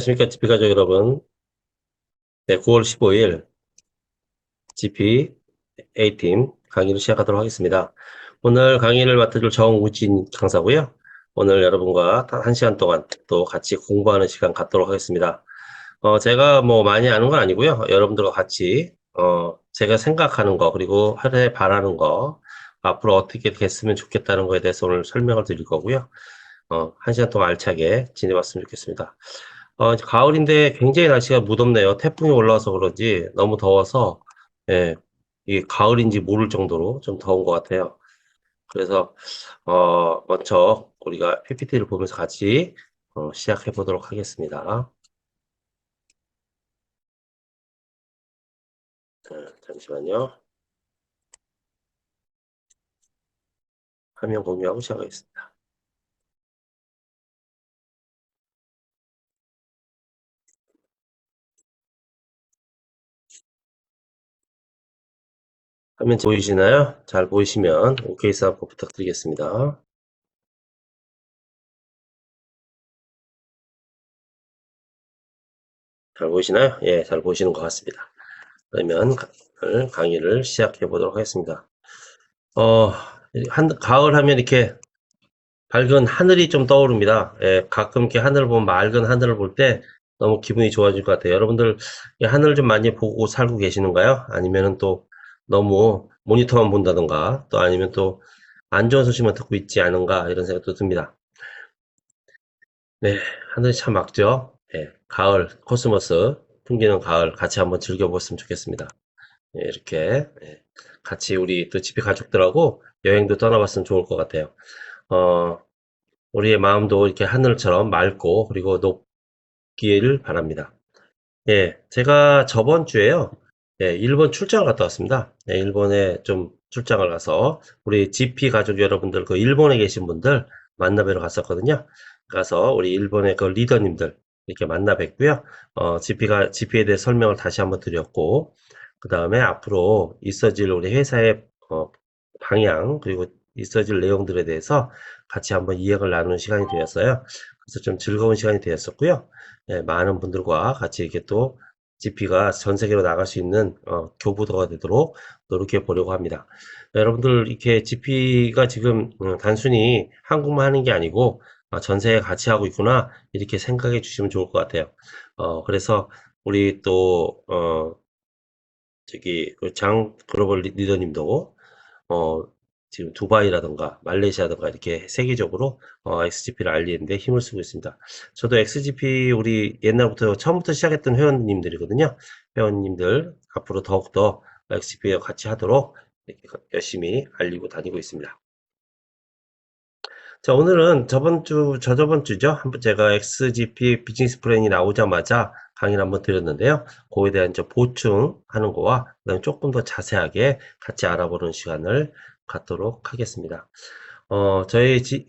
안녕하십니까, GP 가족 여러분. 네, 9월 15일 GP A팀 강의를 시작하도록 하겠습니다. 오늘 강의를 맡아줄 정우진 강사고요. 오늘 여러분과 1시간 동안 또 같이 공부하는 시간 갖도록 하겠습니다. 제가 뭐 많이 아는 건 아니고요. 여러분들과 같이 제가 생각하는 거 그리고 하루에 바라는 거 앞으로 어떻게 됐으면 좋겠다는 거에 대해서 오늘 설명을 드릴 거고요. 1시간 동안 알차게 지내봤으면 좋겠습니다. 이제 가을인데 굉장히 날씨가 무덥네요. 태풍이 올라와서 그런지 너무 더워서, 예, 이게 가을인지 모를 정도로 좀 더운 것 같아요. 그래서, 먼저 우리가 PPT를 보면서 같이, 시작해 보도록 하겠습니다. 잠시만요. 화면 공유하고 시작하겠습니다. 화면 보이시나요? 잘 보이시면 OK 사 한번 부탁드리겠습니다. 잘 보이시나요? 예, 잘 보이시는 것 같습니다. 그러면 오늘 강의를 시작해 보도록 하겠습니다. 가을 하면 이렇게 밝은 하늘이 좀 떠오릅니다. 예, 가끔 이렇게 하늘을 보면 맑은 하늘을 볼 때 너무 기분이 좋아질 것 같아요. 여러분들 이 하늘을 좀 많이 보고 살고 계시는가요? 아니면은 또 너무 모니터만 본다던가 또 아니면 또 안 좋은 소식만 듣고 있지 않은가 이런 생각도 듭니다. 네, 하늘이 참 맑죠? 예, 가을, 코스모스, 풍기는 가을 같이 한번 즐겨보았으면 좋겠습니다. 예, 이렇게 예, 같이 우리 또 집에 가족들하고 여행도 떠나봤으면 좋을 것 같아요. 어, 우리의 마음도 이렇게 하늘처럼 맑고 그리고 높기를 바랍니다. 예, 제가 저번 주에요. 예, 일본 출장을 갔다 왔습니다. 예, 일본에 좀 출장을 가서 우리 GP 가족 여러분들 그 일본에 계신 분들 만나 뵈러 갔었거든요. 가서 우리 일본의 그 리더님들 이렇게 만나 뵙고요. GP에 대해 설명을 다시 한번 드렸고 그 다음에 앞으로 있어질 우리 회사의 방향 그리고 있어질 내용들에 대해서 같이 한번 이야기를 나누는 시간이 되었어요. 그래서 좀 즐거운 시간이 되었었고요. 예, 많은 분들과 같이 이렇게 또 GP가 전 세계로 나갈 수 있는 교부도가 되도록 노력해 보려고 합니다. 여러분들 이렇게 GP가 지금 단순히 한국만 하는 게 아니고 전 세계 같이 하고 있구나 이렇게 생각해 주시면 좋을 것 같아요. 그래서 우리 또 저기 그장 글로벌 리더님도 어, 지금 두바이라든가 말레이시아라든가 이렇게 세계적으로 XGP를 알리는데 힘을 쓰고 있습니다. 저도 XGP 우리 옛날부터 처음부터 시작했던 회원님들이거든요. 회원님들 앞으로 더욱더 XGP와 같이 하도록 이렇게 열심히 알리고 다니고 있습니다. 자, 오늘은 저저번 주죠. 한번 제가 XGP 비즈니스 플랜이 나오자마자 강의를 한번 드렸는데요. 그거에 대한 보충하는 거와 그다음에 조금 더 자세하게 같이 알아보는 시간을 갖도록 하겠습니다.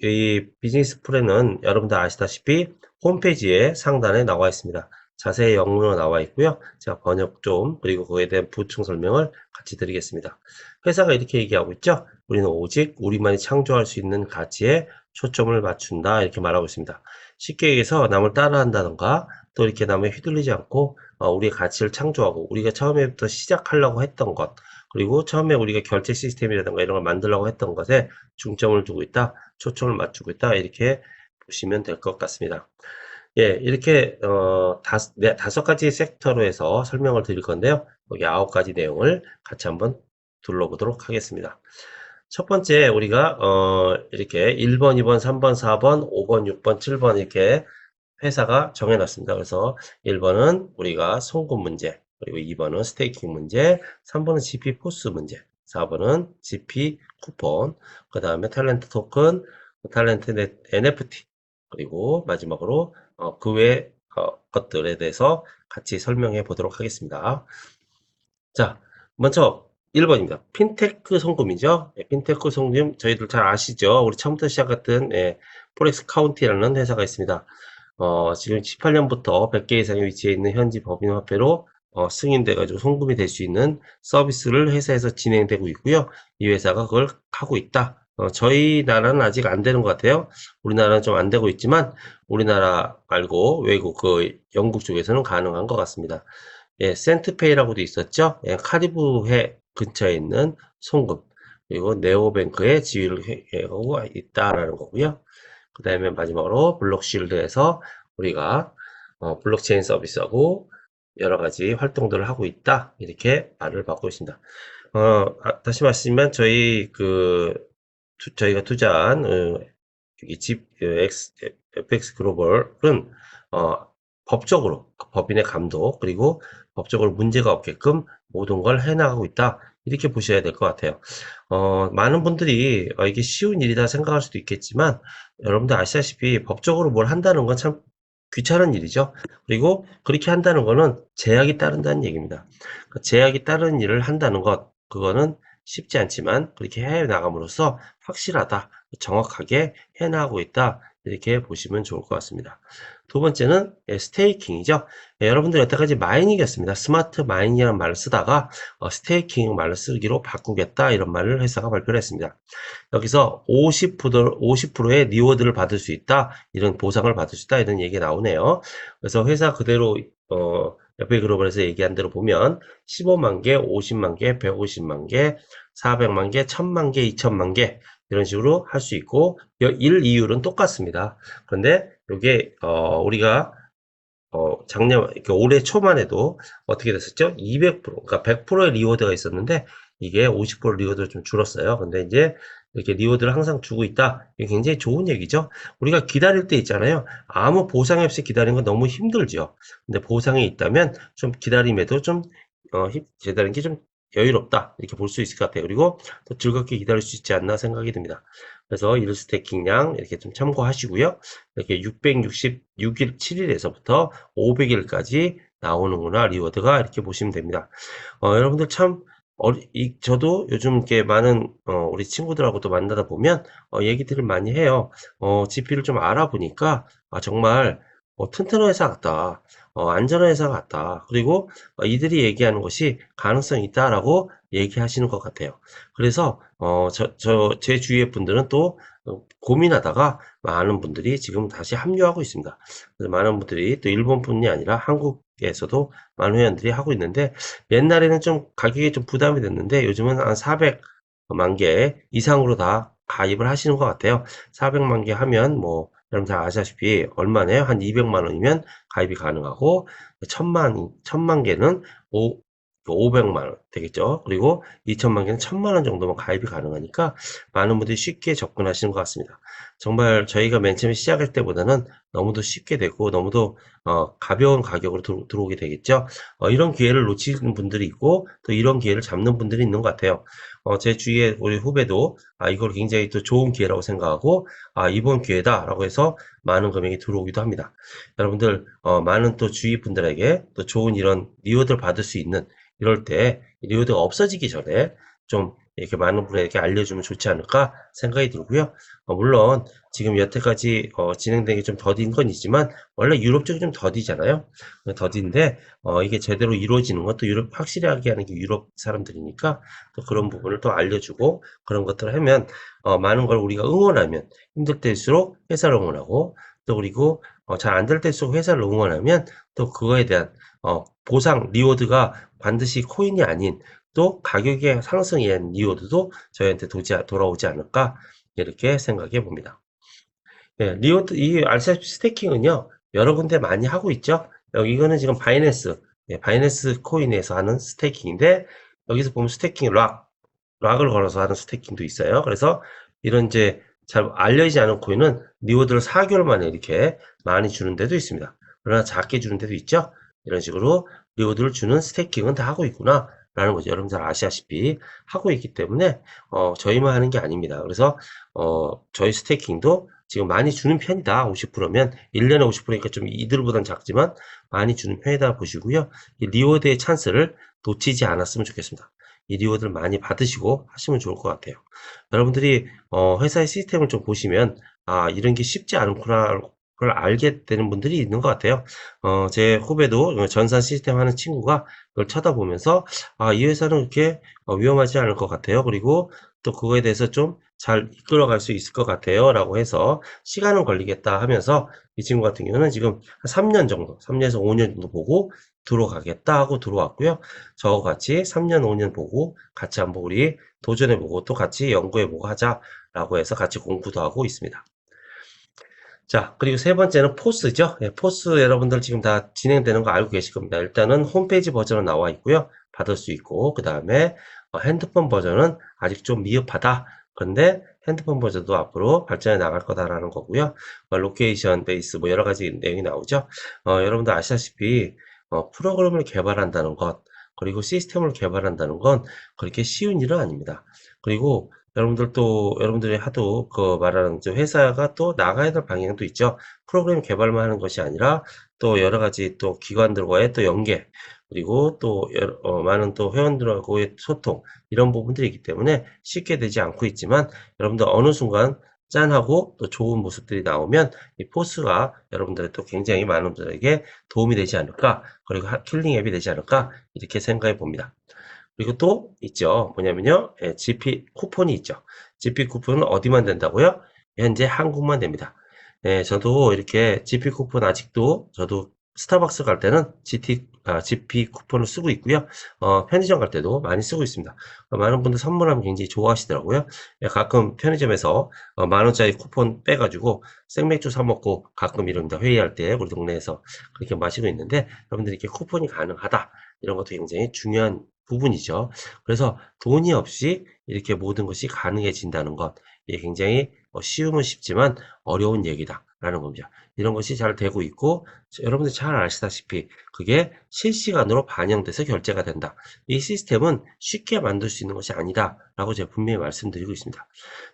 이 비즈니스 플랜은 여러분들 아시다시피 홈페이지에 상단에 나와 있습니다. 자세히 영문으로 나와 있고요. 제가 번역 좀 그리고 그거에 대한 보충 설명을 같이 드리겠습니다. 회사가 이렇게 얘기하고 있죠. 우리는 오직 우리만이 창조할 수 있는 가치에 초점을 맞춘다 이렇게 말하고 있습니다. 쉽게 얘기해서 남을 따라한다던가 또 이렇게 남에 휘둘리지 않고 우리의 가치를 창조하고 우리가 처음에부터 시작하려고 했던 것 그리고 처음에 우리가 결제 시스템이라든가 이런 걸 만들려고 했던 것에 중점을 두고 있다, 초점을 맞추고 있다 이렇게 보시면 될 것 같습니다. 예, 이렇게 다섯 가지 섹터로 해서 설명을 드릴 건데요. 여기 9가지 내용을 같이 한번 둘러보도록 하겠습니다. 첫 번째 우리가 이렇게 1번, 2번, 3번, 4번, 5번, 6번, 7번 이렇게 회사가 정해놨습니다. 그래서 1번은 우리가 송금 문제, 그리고 2번은 스테이킹 문제, 3번은 GP 포스 문제, 4번은 GP 쿠폰, 그 다음에 탤런트 토큰, 탤런트 NFT, 그리고 마지막으로 그 외 것들에 대해서 같이 설명해 보도록 하겠습니다. 자, 먼저 1번입니다. 핀테크 송금이죠. 핀테크 송금 저희들 잘 아시죠? 우리 처음부터 시작했던 포렉스 카운티라는 회사가 있습니다. 지금 18년부터 100개 이상의 위치에 있는 현지 법인 화폐로 승인돼가지고 송금이 될 수 있는 서비스를 회사에서 진행되고 있고요. 이 회사가 그걸 하고 있다. 저희 나라는 아직 안 되는 것 같아요. 우리나라는 좀 안 되고 있지만 우리나라 말고 외국 영국 쪽에서는 가능한 것 같습니다. 예, 센트페이라고도 있었죠. 예, 카리브해 근처에 있는 송금 그리고 네오뱅크의 지위를 하고 있다라는 거고요. 그 다음에 마지막으로 블록쉴드에서 우리가 블록체인 서비스하고 여러 가지 활동들을 하고 있다 이렇게 말을 받고 있습니다. 다시 말씀드리면 저희가 투자한 여기 FX 글로벌은 법적으로 법인의 감독 그리고 법적으로 문제가 없게끔 모든 걸 해나가고 있다 이렇게 보셔야 될 것 같아요. 많은 분들이 이게 쉬운 일이다 생각할 수도 있겠지만 여러분들 아시다시피 법적으로 뭘 한다는 건 참 귀찮은 일이죠. 그리고 그렇게 한다는 거는 제약이 따른다는 얘기입니다. 그 제약이 따르는 일을 한다는 것 그거는 쉽지 않지만 그렇게 해 나감으로써 확실하다, 정확하게 해 나가고 있다 이렇게 보시면 좋을 것 같습니다. 두 번째는 스테이킹이죠. 여러분들 여태까지 마이닝이었습니다. 스마트 마이닝이라는 말을 쓰다가 스테이킹 말을 쓰기로 바꾸겠다 이런 말을 회사가 발표를 했습니다. 여기서 50%의 리워드를 받을 수 있다 이런 보상을 받을 수 있다 이런 얘기가 나오네요. 그래서 회사 그대로 FA 글로벌에서 얘기한 대로 보면 15만 개, 50만 개, 150만 개, 400만 개, 1000만 개, 2000만 개 이런 식으로 할 수 있고 일 이율은 똑같습니다. 그런데 이게 우리가 작년 올해 초만 해도 어떻게 됐었죠? 200% 그러니까 100%의 리워드가 있었는데 이게 50% 리워드가 좀 줄었어요. 근데 이제 이렇게 리워드를 항상 주고 있다. 이게 굉장히 좋은 얘기죠. 우리가 기다릴 때 있잖아요. 아무 보상이 없이 기다리는 건 너무 힘들죠. 근데 보상이 있다면 좀 기다림에도 좀 기다리는 게 좀 여유롭다. 이렇게 볼 수 있을 것 같아요. 그리고 또 즐겁게 기다릴 수 있지 않나 생각이 듭니다. 그래서 일 스태킹량 이렇게 좀 참고하시고요. 이렇게 666일, 7일에서부터 500일까지 나오는구나, 리워드가. 이렇게 보시면 됩니다. 여러분들 참, 저도 요즘 이렇게 많은, 우리 친구들하고도 만나다 보면, 얘기들을 많이 해요. GP를 좀 알아보니까, 정말, 튼튼한 회사 같다. 안전한 회사 같다. 그리고 이들이 얘기하는 것이 가능성이 있다라고 얘기하시는 것 같아요. 그래서, 제 주위의 분들은 또 고민하다가 많은 분들이 지금 다시 합류하고 있습니다. 그래서 많은 분들이 또 일본뿐이 아니라 한국에서도 많은 회원들이 하고 있는데 옛날에는 좀 가격이 좀 부담이 됐는데 요즘은 한 400만 개 이상으로 다 가입을 하시는 것 같아요. 400만 개 하면 뭐 여러분 다 아시다시피 얼마네요? 한 200만 원이면 가입이 가능하고 1000만 개는 500만 원 되겠죠. 그리고 2천만 개는 1000만 원 정도면 가입이 가능하니까 많은 분들이 쉽게 접근하시는 것 같습니다. 정말 저희가 맨 처음에 시작할 때보다는 너무도 쉽게 되고 너무도 가벼운 가격으로 들어오게 되겠죠. 이런 기회를 놓치는 분들이 있고 또 이런 기회를 잡는 분들이 있는 것 같아요. 제 주위에 우리 후배도 이걸 굉장히 또 좋은 기회라고 생각하고 이번 기회다라고 해서 많은 금액이 들어오기도 합니다. 여러분들 많은 또 주위 분들에게 또 좋은 이런 리워드를 받을 수 있는 이럴 때 리워드가 없어지기 전에 좀 이렇게 많은 분에게 알려주면 좋지 않을까 생각이 들고요. 물론 지금 여태까지 진행된 게 좀 더딘 건 있지만 원래 유럽 쪽이 좀 더디잖아요. 더딘데 이게 제대로 이루어지는 것도 유럽 확실하게 하는 게 유럽 사람들이니까 또 그런 부분을 또 알려주고 그런 것들을 하면 많은 걸 우리가 응원하면 힘들 때일수록 회사를 응원하고 또 그리고 잘 안 될 때일수록 회사를 응원하면 또 그거에 대한 보상 리워드가 반드시 코인이 아닌 또 가격의 상승에 의한 리워드도 저희한테 돌아오지 않을까 이렇게 생각해 봅니다. 예, 리워드 이 알사피 스테이킹은요 여러 군데 많이 하고 있죠. 이거는 지금 바이낸스 바이낸스 코인에서 하는 스테이킹인데 여기서 보면 스테이킹 락을 걸어서 하는 스테이킹도 있어요. 그래서 이런 이제 잘 알려지지 않은 코인은 리워드를 4개월 만에 이렇게 많이 주는 데도 있습니다. 그러나 작게 주는 데도 있죠. 이런 식으로 리워드를 주는 스테이킹은 다 하고 있구나 라는 거죠. 여러분 잘 아시다시피 하고 있기 때문에 저희만 하는 게 아닙니다. 그래서 저희 스테이킹도 지금 많이 주는 편이다. 50%면 1년에 50%니까 좀 이들보단 작지만 많이 주는 편이다 보시고요. 이 리워드의 찬스를 놓치지 않았으면 좋겠습니다. 이 리워드를 많이 받으시고 하시면 좋을 것 같아요. 여러분들이 회사의 시스템을 좀 보시면 이런 게 쉽지 않구나 걸 알게 되는 분들이 있는 것 같아요. 제 후배도 전산 시스템 하는 친구가 그걸 쳐다보면서 이 회사는 그렇게 위험하지 않을 것 같아요. 그리고 또 그거에 대해서 좀 잘 이끌어갈 수 있을 것 같아요. 라고 해서 시간은 걸리겠다 하면서 이 친구 같은 경우는 지금 한 3년 정도, 3년에서 5년 정도 보고 들어가겠다 하고 들어왔고요. 저와 같이 3년, 5년 보고 같이 한번 우리 도전해보고 또 같이 연구해보고 하자라고 해서 같이 공부도 하고 있습니다. 자, 그리고 세 번째는 포스죠. 예, 포스 여러분들 지금 다 진행되는 거 알고 계실 겁니다. 일단은 홈페이지 버전은 나와 있고요. 받을 수 있고, 그 다음에 핸드폰 버전은 아직 좀 미흡하다. 그런데 핸드폰 버전도 앞으로 발전해 나갈 거다라는 거고요. 로케이션 베이스 뭐 여러 가지 내용이 나오죠. 여러분들 아시다시피 프로그램을 개발한다는 것, 그리고 시스템을 개발한다는 건 그렇게 쉬운 일은 아닙니다. 그리고 여러분들이 하도 그 말하는 회사가 또 나가야 될 방향도 있죠. 프로그램 개발만 하는 것이 아니라 또 여러 가지 또 기관들과의 또 연계, 그리고 또 많은 또 회원들하고의 소통, 이런 부분들이 있기 때문에 쉽게 되지 않고 있지만, 여러분들 어느 순간 짠하고 또 좋은 모습들이 나오면 이 포스가 여러분들의 또 굉장히 많은 분들에게 도움이 되지 않을까, 그리고 킬링 앱이 되지 않을까, 이렇게 생각해 봅니다. 그리고 또 있죠. 뭐냐면요. GP 쿠폰이 있죠. GP 쿠폰은 어디만 된다고요? 현재 한국만 됩니다. 저도 이렇게 GP 쿠폰 아직도 저도 스타벅스 갈 때는 GP 쿠폰을 쓰고 있고요. 편의점 갈 때도 많이 쓰고 있습니다. 많은 분들 선물하면 굉장히 좋아하시더라고요. 가끔 편의점에서 10,000원짜리 쿠폰 빼가지고 생맥주 사 먹고 가끔 이럽니다. 회의할 때 우리 동네에서 그렇게 마시고 있는데, 여러분들이 이렇게 쿠폰이 가능하다, 이런 것도 굉장히 중요한 부분이죠. 그래서 돈이 없이 이렇게 모든 것이 가능해진다는 것, 이게 굉장히 쉬움은 쉽지만 어려운 얘기다라는 겁니다. 이런 것이 잘 되고 있고, 여러분들 잘 아시다시피 그게 실시간으로 반영돼서 결제가 된다. 이 시스템은 쉽게 만들 수 있는 것이 아니다라고 제가 분명히 말씀드리고 있습니다.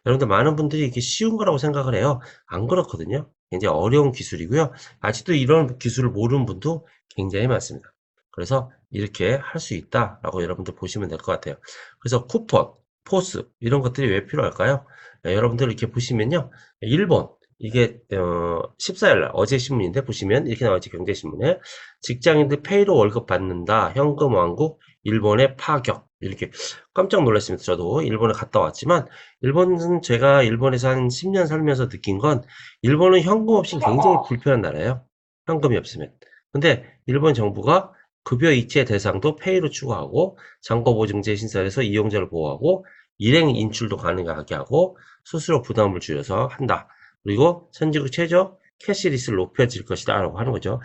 여러분들 많은 분들이 이게 쉬운 거라고 생각을 해요. 안 그렇거든요. 굉장히 어려운 기술이고요. 아직도 이런 기술을 모르는 분도 굉장히 많습니다. 그래서 이렇게 할 수 있다라고 여러분들 보시면 될 것 같아요. 그래서 쿠폰, 포스 이런 것들이 왜 필요할까요? 여러분들 이렇게 보시면요. 일본 이게 14일 날 어제 신문인데 보시면 이렇게 나와있죠. 경제신문에 직장인들 페이로 월급 받는다. 현금 왕국 일본의 파격. 이렇게 깜짝 놀랐습니다. 저도 일본에 갔다 왔지만, 일본은 제가 일본에서 한 10년 살면서 느낀 건, 일본은 현금 없이 굉장히 불편한 나라예요. 현금이 없으면. 근데 일본 정부가 급여 이체 대상도 페이로 추가하고, 잔고보증제 신설해서 이용자를 보호하고, 일행 인출도 가능하게 하고, 수수료 부담을 줄여서 한다. 그리고 선진국 최저 캐시리스를 높여질 것이다 라고 하는 거죠.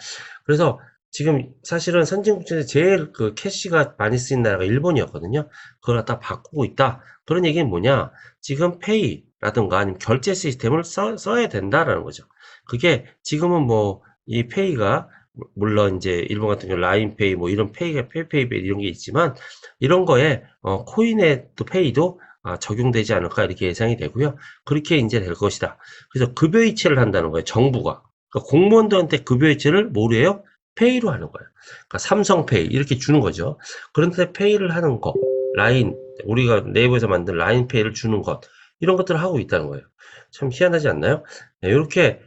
그래서 지금 사실은 선진국 중에서 제일 그 캐시가 많이 쓰인 나라가 일본이었거든요. 그걸 갖다 바꾸고 있다. 그런 얘기는 뭐냐? 지금 페이라든가 아니면 결제 시스템을 써야 된다라는 거죠. 그게 지금은 뭐 이 페이가 물론 이제 일본 같은 경우 라인페이 뭐 이런 페이가 페이페이 이런 게 있지만, 이런 거에 코인의 또 페이도 적용되지 않을까 이렇게 예상이 되고요. 그렇게 이제 될 것이다. 그래서 급여이체를 한다는 거예요. 정부가. 그러니까 공무원들한테 급여이체를 뭐로 해요? 페이로 하는 거예요. 그러니까 삼성페이 이렇게 주는 거죠. 그런데 페이를 하는 거, 라인, 우리가 네이버에서 만든 라인페이를 주는 것, 이런 것들을 하고 있다는 거예요. 참 희한하지 않나요? 네, 이렇게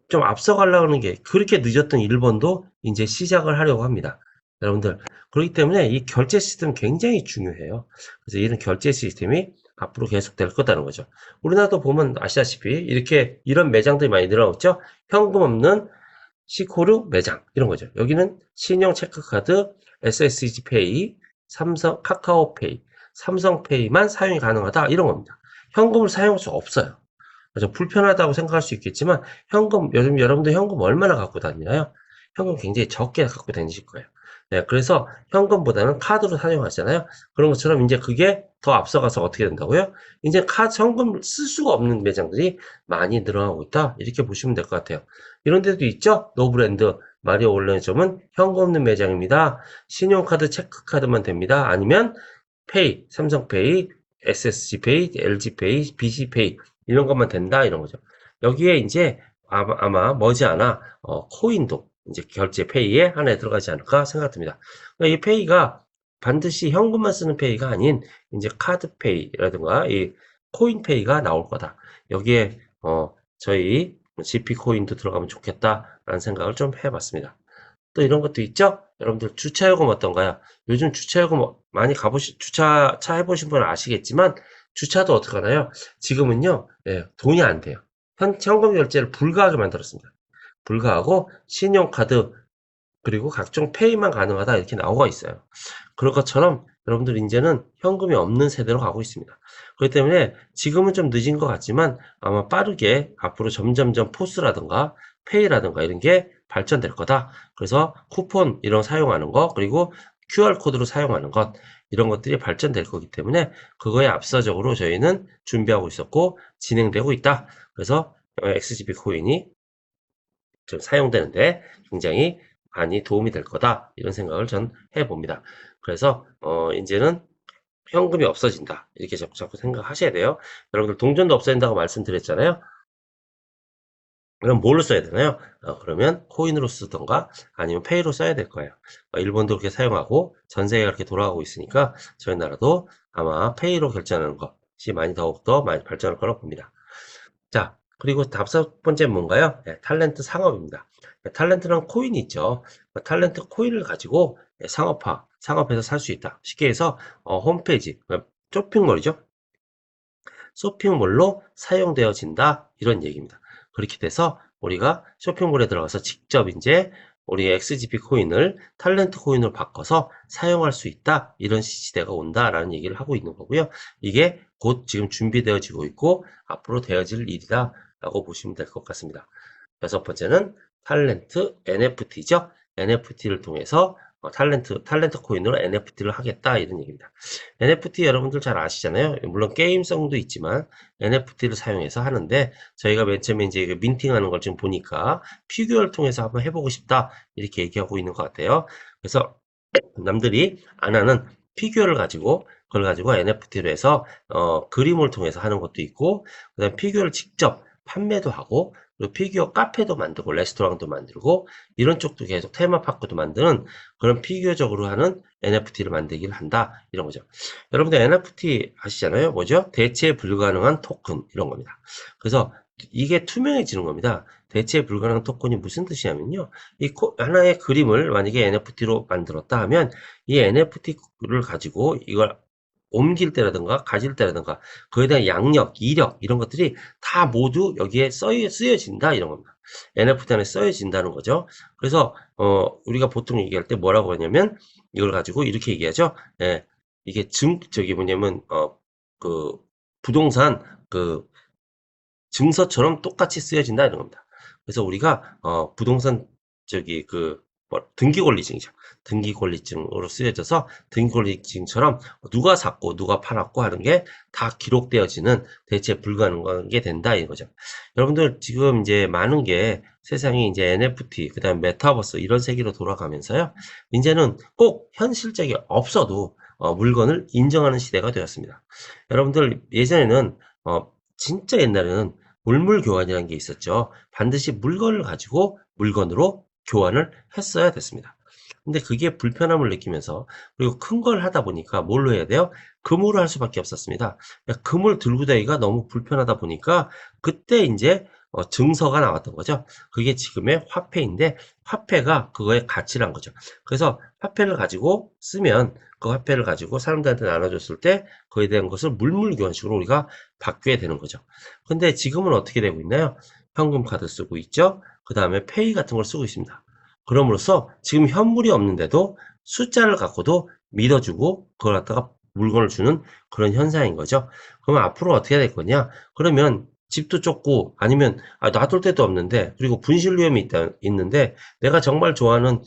좀 앞서가려고 하는 게, 그렇게 늦었던 일본도 이제 시작을 하려고 합니다. 여러분들, 그렇기 때문에 이 결제 시스템 굉장히 중요해요. 그래서 이런 결제 시스템이 앞으로 계속 될 거다는 거죠. 우리나라도 보면 아시다시피 이렇게 이런 매장들이 많이 늘어났죠. 현금 없는 시코르 매장 이런 거죠. 여기는 신용 체크카드, SSG 페이, 삼성 카카오페이, 삼성페이만 사용이 가능하다 이런 겁니다. 현금을 사용할 수 없어요. 그래서 불편하다고 생각할 수 있겠지만, 요즘 여러분들 현금 얼마나 갖고 다니나요? 현금 굉장히 적게 갖고 다니실 거예요. 네, 그래서 현금보다는 카드로 사용하잖아요. 그런 것처럼 이제 그게 더 앞서가서 어떻게 된다고요? 이제 현금을 쓸 수가 없는 매장들이 많이 늘어나고 있다. 이렇게 보시면 될 것 같아요. 이런 데도 있죠? 노브랜드, 마리오 온라인점은 현금 없는 매장입니다. 신용카드, 체크카드만 됩니다. 아니면 페이, 삼성페이, SSG페이, LG페이, BC페이 이런 것만 된다 이런 거죠. 여기에 이제 아마 머지않아 코인도 이제 결제 페이에 하나에 들어가지 않을까 생각됩니다. 그러니까 이 페이가 반드시 현금만 쓰는 페이가 아닌 이제 카드 페이라든가 이 코인 페이가 나올 거다. 여기에 저희 GP 코인도 들어가면 좋겠다라는 생각을 좀 해봤습니다. 또 이런 것도 있죠? 여러분들 주차요금 어떤가요? 요즘 주차요금 많이 주차차 해보신 분은 아시겠지만 주차도 어떻게 하나요? 지금은요, 예, 돈이 안 돼요. 현금 결제를 불가하게 만들었습니다. 불가하고 신용카드 그리고 각종 페이만 가능하다 이렇게 나와 있어요. 그럴 것처럼 여러분들 이제는 현금이 없는 세대로 가고 있습니다. 그렇기 때문에 지금은 좀 늦은 것 같지만 아마 빠르게 앞으로 점점점 포스라든가 페이라든가 이런 게 발전될 거다. 그래서 쿠폰 이런 거 사용하는 거 그리고 QR코드로 사용하는 것 이런 것들이 발전될 거기 때문에 그거에 앞서적으로 저희는 준비하고 있었고 진행되고 있다. 그래서 XGP 코인이 좀 사용되는데 굉장히 많이 도움이 될 거다 이런 생각을 전 해봅니다. 그래서 이제는 현금이 없어진다 이렇게 자꾸 생각하셔야 돼요. 여러분들 동전도 없어진다고 말씀드렸잖아요. 그럼 뭘로 써야 되나요? 그러면 코인으로 쓰던가 아니면 페이로 써야 될 거예요. 일본도 그렇게 사용하고 전 세계가 그렇게 돌아가고 있으니까 저희 나라도 아마 페이로 결제하는 것이 더욱더 많이 발전할 거라고 봅니다. 자, 그리고 다섯 번째는 뭔가요? 네, 탤런트 상업입니다. 네, 탤런트는 코인이 있죠. 탤런트 코인을 가지고 상업해서 살 수 있다. 쉽게 해서 홈페이지, 쇼핑몰이죠. 쇼핑몰로 사용되어진다. 이런 얘기입니다. 그렇게 돼서 우리가 쇼핑몰에 들어가서 직접 이제 우리 XGP 코인을 탤런트 코인으로 바꿔서 사용할 수 있다. 이런 시대가 온다라는 얘기를 하고 있는 거고요. 이게 곧 지금 준비되어지고 있고 앞으로 되어질 일이다 라고 보시면 될 것 같습니다. 여섯 번째는 탤런트 NFT죠. NFT를 통해서 탤런트 코인으로 NFT를 하겠다 이런 얘기입니다. NFT 여러분들 잘 아시잖아요. 물론 게임성도 있지만 NFT를 사용해서 하는데 저희가 맨 처음에 이제 민팅하는 걸 좀 보니까 피규어를 통해서 한번 해보고 싶다 이렇게 얘기하고 있는 것 같아요. 그래서 남들이 안 하는 피규어를 가지고 그걸 가지고 NFT로 해서 그림을 통해서 하는 것도 있고 그다음 피규어를 직접 판매도 하고 그리고 피규어 카페도 만들고 레스토랑도 만들고 이런 쪽도 계속 테마파크도 만드는 그런 피규어적으로 하는 NFT를 만들기를 한다 이런 거죠. 여러분들 NFT 아시잖아요. 뭐죠? 대체 불가능한 토큰 이런 겁니다. 그래서 이게 투명해지는 겁니다. 대체 불가능한 토큰이 무슨 뜻이냐면요. 하나의 그림을 만약에 NFT로 만들었다 하면 이 NFT를 가지고 이걸 옮길 때라든가 가질 때라든가 그에 대한 양력, 이력 이런 것들이 다 모두 여기에 쓰여진다 이런 겁니다. NFT 안에 쓰여진다는 거죠. 그래서 우리가 보통 얘기할 때 뭐라고 하냐면 이걸 가지고 이렇게 얘기하죠. 예, 이게 저기 뭐냐면 그 부동산 그 증서처럼 똑같이 쓰여진다 이런 겁니다. 그래서 우리가 부동산 저기 등기권리증이죠. 등기권리증으로 쓰여져서 등기권리증처럼 누가 샀고 누가 팔았고 하는 게 다 기록되어지는 대체 불가능한 게 된다 이거죠. 여러분들 지금 이제 많은 게 세상이 이제 NFT 그다음 메타버스 이런 세계로 돌아가면서요. 이제는 꼭 현실적이 없어도 물건을 인정하는 시대가 되었습니다. 여러분들 예전에는 진짜 옛날에는 물물 교환이라는 게 있었죠. 반드시 물건을 가지고 물건으로 교환을 했어야 됐습니다. 근데 그게 불편함을 느끼면서 그리고 큰 걸 하다 보니까 뭘로 해야 돼요? 금으로 할 수밖에 없었습니다. 금을 들고 다니기가 너무 불편하다 보니까 그때 이제 증서가 나왔던 거죠. 그게 지금의 화폐인데 화폐가 그거의 가치란 거죠. 그래서 화폐를 가지고 쓰면 그 화폐를 가지고 사람들한테 나눠줬을 때 그에 대한 것을 물물교환식으로 우리가 바뀌어야 되는 거죠. 근데 지금은 어떻게 되고 있나요? 현금 카드 쓰고 있죠. 그 다음에 페이 같은 걸 쓰고 있습니다. 그럼으로써 지금 현물이 없는데도 숫자를 갖고도 믿어주고 그걸 갖다가 물건을 주는 그런 현상인 거죠. 그러면 앞으로 어떻게 될 거냐? 그러면 집도 좁고 아니면 놔둘 데도 없는데 그리고 분실 위험이 있는데 내가 정말 좋아하는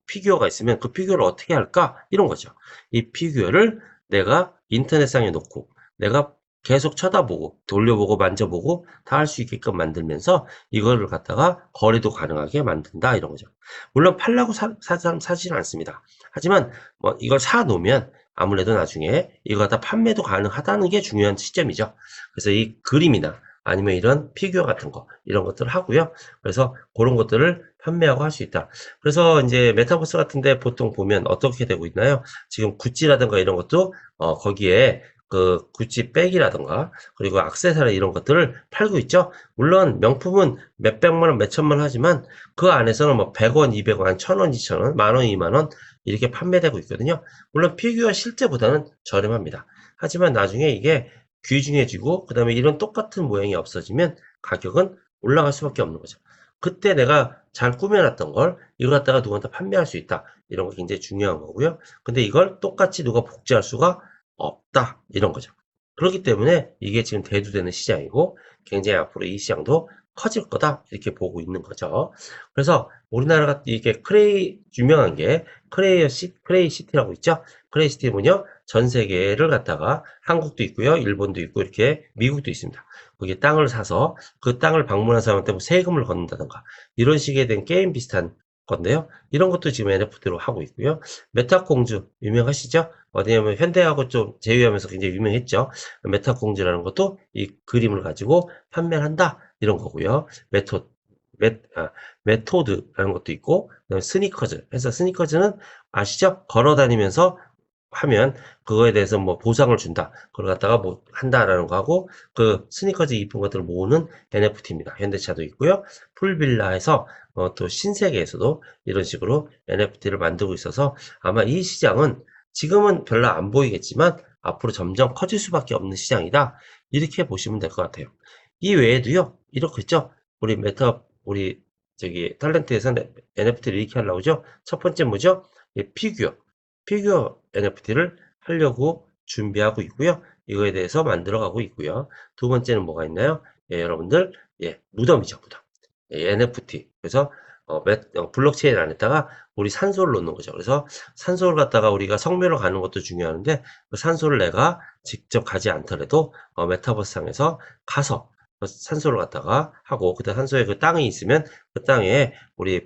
피규어가 있으면 그 피규어를 어떻게 할까? 이런 거죠. 이 피규어를 내가 인터넷상에 놓고 내가 계속 쳐다보고 돌려보고 만져보고 다 할 수 있게끔 만들면서 이거를 갖다가 거래도 가능하게 만든다 이런 거죠. 물론 팔라고 사지는 않습니다. 하지만 뭐 이걸 사 놓으면 아무래도 나중에 이거 갖다 판매도 가능하다는 게 중요한 시점이죠. 그래서 이 그림이나 아니면 이런 피규어 같은 거 이런 것들을 하고요. 그래서 그런 것들을 판매하고 할 수 있다. 그래서 이제 메타버스 같은데 보통 보면 어떻게 되고 있나요? 지금 구찌라든가 이런 것도 거기에 그 구찌 백이라든가 그리고 액세서리 이런 것들을 팔고 있죠. 물론 명품은 몇백만 원, 몇천만 원 하지만 그 안에서는 뭐 100원, 200원, 1000원, 2000원, 만원, 2만원 이렇게 판매되고 있거든요. 물론 피규어 실제보다는 저렴합니다. 하지만 나중에 이게 귀중해지고 그다음에 이런 똑같은 모양이 없어지면 가격은 올라갈 수밖에 없는 거죠. 그때 내가 잘 꾸며놨던 걸 이걸 갖다가 누구한테 판매할 수 있다. 이런 거 굉장히 중요한 거고요. 근데 이걸 똑같이 누가 복제할 수가 없다. 이런 거죠. 그렇기 때문에 이게 지금 대두되는 시장이고 굉장히 앞으로 이 시장도 커질 거다. 이렇게 보고 있는 거죠. 그래서 우리나라가 이게 유명한 게 크레이 시티라고 있죠. 크레이 시티 뭐냐? 전 세계를 갖다가 한국도 있고요. 일본도 있고 이렇게 미국도 있습니다. 거기에 땅을 사서 그 땅을 방문한 사람한테 뭐 세금을 걷는다던가 이런 식의 된 게임 비슷한 건데요. 이런 것도 지금 NFT로 하고 있고요. 메타공주 유명하시죠? 어디냐면 현대하고 좀 제휴하면서 굉장히 유명했죠. 메타공주라는 것도 이 그림을 가지고 판매를 한다 이런 거고요. 메토드라는 것도 있고 그다음에 스니커즈 해서 스니커즈는 아시죠? 걸어 다니면서 하면 그거에 대해서 뭐 보상을 준다. 그걸 갖다가 뭐 한다라는 거 하고 그 스니커즈 이쁜 것들을 모으는 NFT입니다. 현대차도 있고요. 풀빌라에서 또 신세계에서도 이런 식으로 NFT를 만들고 있어서 아마 이 시장은 지금은 별로 안 보이겠지만 앞으로 점점 커질 수밖에 없는 시장이다. 이렇게 보시면 될 것 같아요. 이 외에도요. 이렇겠죠. 우리 저기 탤런트에서 NFT를 이렇게 하려고 하죠. 첫 번째 뭐죠? 피규어 NFT를 하려고 준비하고 있고요. 이거에 대해서 만들어가고 있고요. 두 번째는 뭐가 있나요? 여러분들, 무덤이죠, 무덤. NFT. 그래서, 블록체인 안에다가 우리 산소를 넣는 거죠. 그래서 산소를 갖다가 우리가 성묘를 가는 것도 중요한데, 그 산소를 내가 직접 가지 않더라도, 메타버스상에서 가서 산소를 갖다가 하고, 그때 산소에 그 땅이 있으면 그 땅에 우리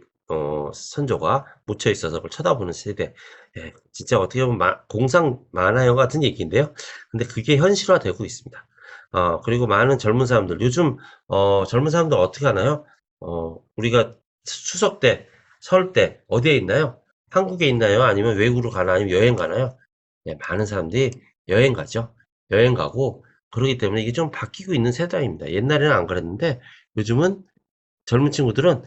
선조가 묻혀 있어서 그걸 쳐다보는 세대. 진짜 어떻게 보면 공상 만화영 같은 얘기인데요. 근데 그게 현실화되고 있습니다. 그리고 많은 젊은 사람들, 요즘, 젊은 사람들 어떻게 하나요? 우리가 추석 때, 설 때, 어디에 있나요? 한국에 있나요? 아니면 외국으로 가나? 아니면 여행 가나요? 많은 사람들이 여행 가죠. 여행 가고, 그러기 때문에 이게 좀 바뀌고 있는 세대입니다. 옛날에는 안 그랬는데, 요즘은 젊은 친구들은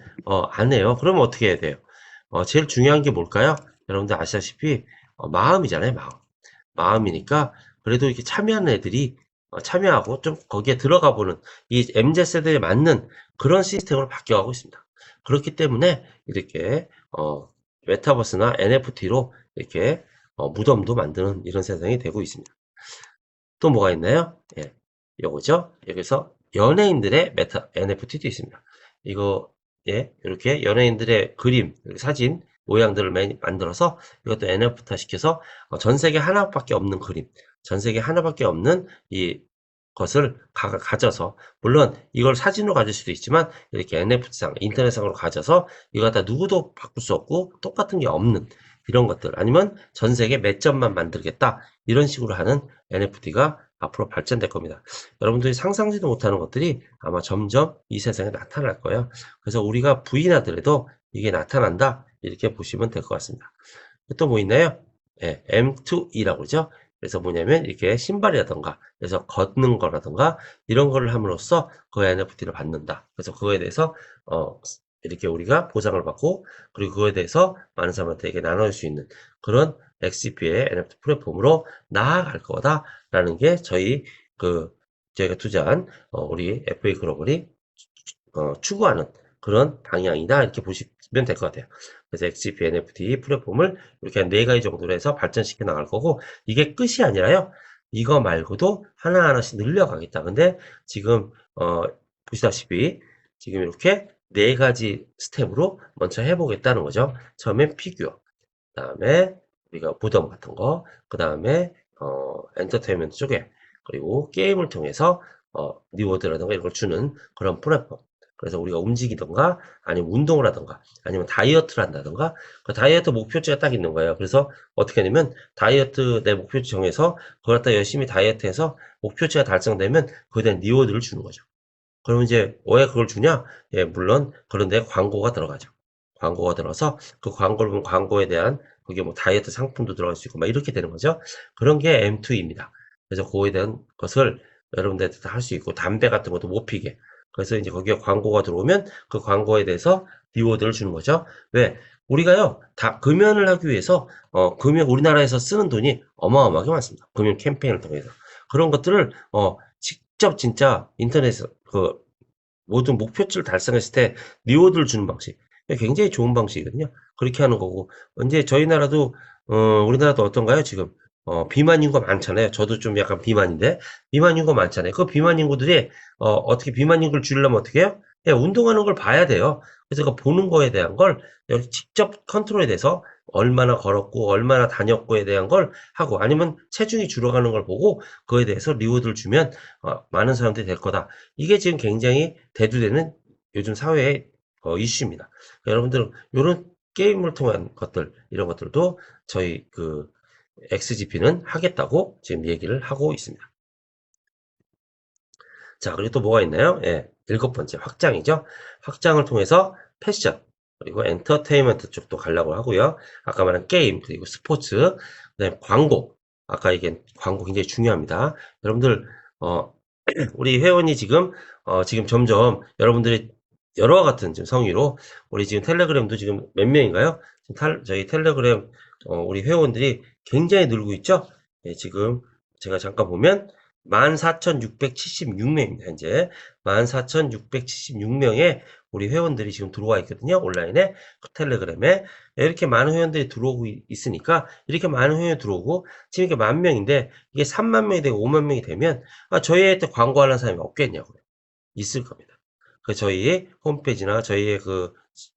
안 해요. 그러면 어떻게 해야 돼요? 제일 중요한 게 뭘까요? 여러분들 아시다시피 마음이잖아요. 마음이니까 그래도 이렇게 참여하는 애들이 참여하고 좀 거기에 들어가 보는 이 MZ세대에 맞는 그런 시스템으로 바뀌어가고 있습니다. 그렇기 때문에 이렇게 메타버스나 NFT로 이렇게 무덤도 만드는 이런 세상이 되고 있습니다. 또 뭐가 있나요? 요거죠. 여기서 연예인들의 NFT도 있습니다. 이거, 이렇게 연예인들의 그림, 사진, 모양들을 만들어서 이것도 NFT화 시켜서 전 세계 하나밖에 없는 그림, 전 세계 하나밖에 없는 이 것을 가져서, 물론 이걸 사진으로 가질 수도 있지만 이렇게 NFT상, 인터넷상으로 가져서 이거 갖다 누구도 바꿀 수 없고 똑같은 게 없는 이런 것들, 아니면 전 세계 몇 점만 만들겠다 이런 식으로 하는 NFT가 앞으로 발전될 겁니다. 여러분들이 상상지도 못하는 것들이 아마 점점 이 세상에 나타날 거예요. 그래서 우리가 부인하더라도 이게 나타난다 이렇게 보시면 될 것 같습니다. 또 뭐 있나요? M2E라고 그러죠. 그래서 뭐냐면 이렇게 신발이라던가 그래서 걷는 거라던가 이런 거를 함으로써 그 NFT를 받는다. 그래서 그거에 대해서 이렇게 우리가 보상을 받고 그리고 그거에 대해서 많은 사람한테 이게 나눠줄 수 있는 그런 XCP의 NFT 플랫폼으로 나아갈 거다라는 게 저희가 투자한 우리 FA 글로벌이 추구하는 그런 방향이다 이렇게 보시면 될 것 같아요. 그래서 XCP NFT 플랫폼을 이렇게 한 4가지 정도로 해서 발전시켜 나갈 거고 이게 끝이 아니라요. 이거 말고도 하나하나씩 늘려가겠다. 근데 지금 보시다시피 지금 이렇게 4가지 스텝으로 먼저 해보겠다는 거죠. 처음엔 피규어, 그 다음에 우리가 무덤 같은 거, 그 다음에 엔터테인먼트 쪽에 그리고 게임을 통해서 리워드라든가 이런 걸 주는 그런 플랫폼. 그래서 우리가 움직이던가 아니면 운동을 하던가 아니면 다이어트를 한다던가 그 다이어트 목표치가 딱 있는 거예요. 그래서 어떻게 하냐면 다이어트 내 목표치 정해서 그걸 갖다 열심히 다이어트해서 목표치가 달성되면 그에 대한 리워드를 주는 거죠. 그러면 이제 왜 그걸 주냐? 물론 그런데 광고가 들어가죠. 광고가 들어서 그 광고를 보면 광고에 대한 그게 뭐 다이어트 상품도 들어갈 수 있고 막 이렇게 되는 거죠. 그런 게 M2입니다. 그래서 그거에 대한 것을 여러분들한테 다 할 수 있고 담배 같은 것도 못 피게. 그래서 이제 거기에 광고가 들어오면 그 광고에 대해서 리워드를 주는 거죠. 왜? 우리가요, 다 금연을 하기 위해서, 우리나라에서 쓰는 돈이 어마어마하게 많습니다. 금연 캠페인을 통해서. 그런 것들을 직접 진짜 인터넷에서 그 모든 목표치를 달성했을 때 리워드를 주는 방식. 굉장히 좋은 방식이거든요. 그렇게 하는 거고. 인제 저희 나라도 우리나라도 어떤가요 지금? 비만 인구가 많잖아요. 저도 좀 약간 비만인데 비만 인구가 많잖아요. 그 비만 인구들이 어떻게 비만 인구를 줄이려면 어떻게 해요? 예, 운동하는 걸 봐야 돼요. 그래서 그 보는 거에 대한 걸 여기 직접 컨트롤에 대해서 얼마나 걸었고 얼마나 다녔고에 대한 걸 하고, 아니면 체중이 줄어가는 걸 보고 그거에 대해서 리워드를 주면 많은 사람들이 될 거다. 이게 지금 굉장히 대두되는 요즘 사회의 이슈입니다. 여러분들 요런 게임을 통한 것들, 이런 것들도 저희 그 XGP는 하겠다고 지금 얘기를 하고 있습니다. 자, 그리고 또 뭐가 있나요? 예, 7번째 확장이죠. 확장을 통해서 패션, 그리고 엔터테인먼트 쪽도 가려고 하고요. 아까 말한 게임, 그리고 스포츠, 그다음에 광고. 아까 얘기한 광고 굉장히 중요합니다. 여러분들 우리 회원이 지금 점점 여러분들이 여러와 같은 지금 성의로 우리 지금 텔레그램도 지금 몇 명인가요? 지금 저희 텔레그램 우리 회원들이 굉장히 늘고 있죠? 예, 지금 제가 잠깐 보면 14,676명입니다. 현재 14,676명의 우리 회원들이 지금 들어와 있거든요. 온라인에 텔레그램에 이렇게 많은 회원들이 들어오고 있으니까, 이렇게 많은 회원이 들어오고 지금 이게 10,000명인데 이게 30,000명이 되고 50,000명이 되면 저희한테 광고하는 사람이 없겠냐고요. 있을 겁니다. 그 저희 홈페이지나 저희의 그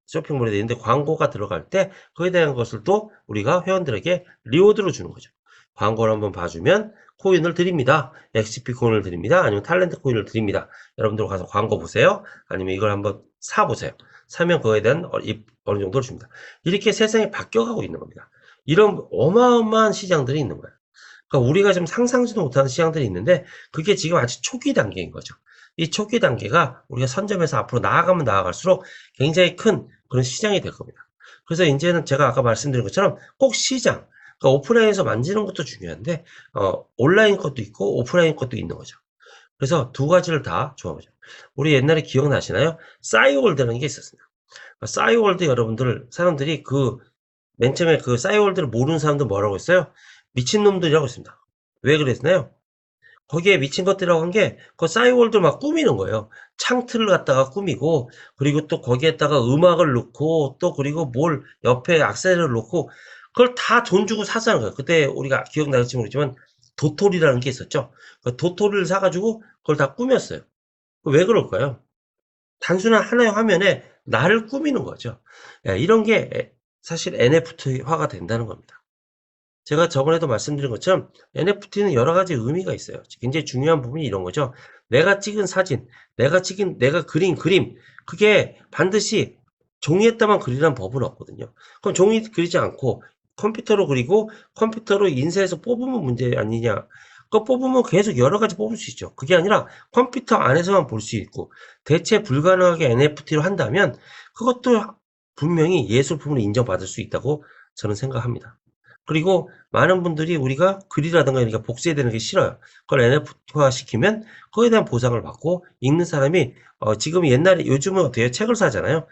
쇼핑몰에 있는데 광고가 들어갈 때 그에 대한 것을 또 우리가 회원들에게 리워드로 주는 거죠. 광고를 한번 봐주면 코인을 드립니다. XP 코인을 드립니다. 아니면 탤런트 코인을 드립니다. 여러분들 가서 광고 보세요. 아니면 이걸 한번 사보세요. 사면 그거에 대한 어느 정도를 줍니다. 이렇게 세상이 바뀌어가고 있는 겁니다. 이런 어마어마한 시장들이 있는 거예요. 그러니까 우리가 좀 상상지도 못하는 시장들이 있는데 그게 지금 아직 초기 단계인 거죠. 이 초기 단계가 우리가 선점해서 앞으로 나아가면 나아갈수록 굉장히 큰 그런 시장이 될 겁니다. 그래서 이제는 제가 아까 말씀드린 것처럼 꼭 시장, 그러니까 오프라인에서 만지는 것도 중요한데 온라인 것도 있고 오프라인 것도 있는 거죠. 그래서 두 가지를 다 좋아하죠. 우리 옛날에 기억나시나요? 싸이월드라는 게 있었습니다. 싸이월드 여러분들 사람들이 맨 처음에 그 싸이월드를 모르는 사람들 뭐라고 했어요? 미친놈들이라고 했습니다. 왜 그랬나요? 거기에 미친 것들이라고 한 게 그 싸이월드 막 꾸미는 거예요. 창틀을 갖다가 꾸미고, 그리고 또 거기에다가 음악을 넣고, 또 그리고 뭘 옆에 액세서리를 놓고, 그걸 다 돈 주고 사자는 거예요. 그때 우리가 기억나실지 모르지만 도토리라는 게 있었죠. 그 도토리를 사가지고 그걸 다 꾸몄어요. 왜 그럴까요? 단순한 하나의 화면에 나를 꾸미는 거죠. 예, 이런 게 사실 NFT화가 된다는 겁니다. 제가 저번에도 말씀드린 것처럼 NFT는 여러 가지 의미가 있어요. 굉장히 중요한 부분이 이런 거죠. 내가 찍은 사진, 내가 그린 그림, 그게 반드시 종이에다만 그리라는 법은 없거든요. 그럼 종이 그리지 않고 컴퓨터로 그리고 컴퓨터로 인쇄해서 뽑으면 문제 아니냐. 그거 뽑으면 계속 여러 가지 뽑을 수 있죠. 그게 아니라 컴퓨터 안에서만 볼 수 있고, 대체 불가능하게 NFT로 한다면 그것도 분명히 예술품으로 인정받을 수 있다고 저는 생각합니다. 그리고 많은 분들이 우리가 글이라든가 이렇게 복사해야 되는 게 싫어요. 그걸 NFT화 시키면 그거에 대한 보상을 받고, 읽는 사람이 지금 옛날에 요즘은 어때요? 책을 사잖아요.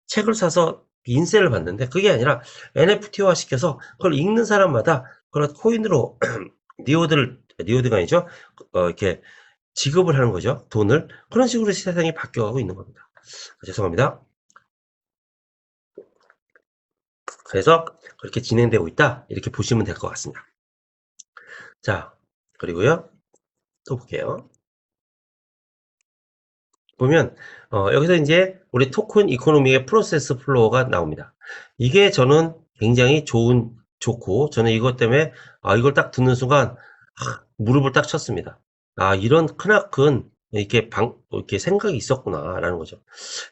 책을 사서 인세를 받는데 그게 아니라 NFT화 시켜서 그걸 읽는 사람마다 그런 코인으로 리워드가 아니죠. 이렇게 지급을 하는 거죠. 돈을. 그런 식으로 세상이 바뀌어가고 있는 겁니다. 죄송합니다. 그래서 그렇게 진행되고 있다. 이렇게 보시면 될 것 같습니다. 자, 그리고요. 또 볼게요. 보면 여기서 이제 우리 토큰 이코노미의 프로세스 플로어가 나옵니다. 이게 저는 굉장히 좋고, 저는 이것 때문에 이걸 딱 듣는 순간 무릎을 딱 쳤습니다. 이런 크나큰 이렇게 생각이 있었구나라는 거죠.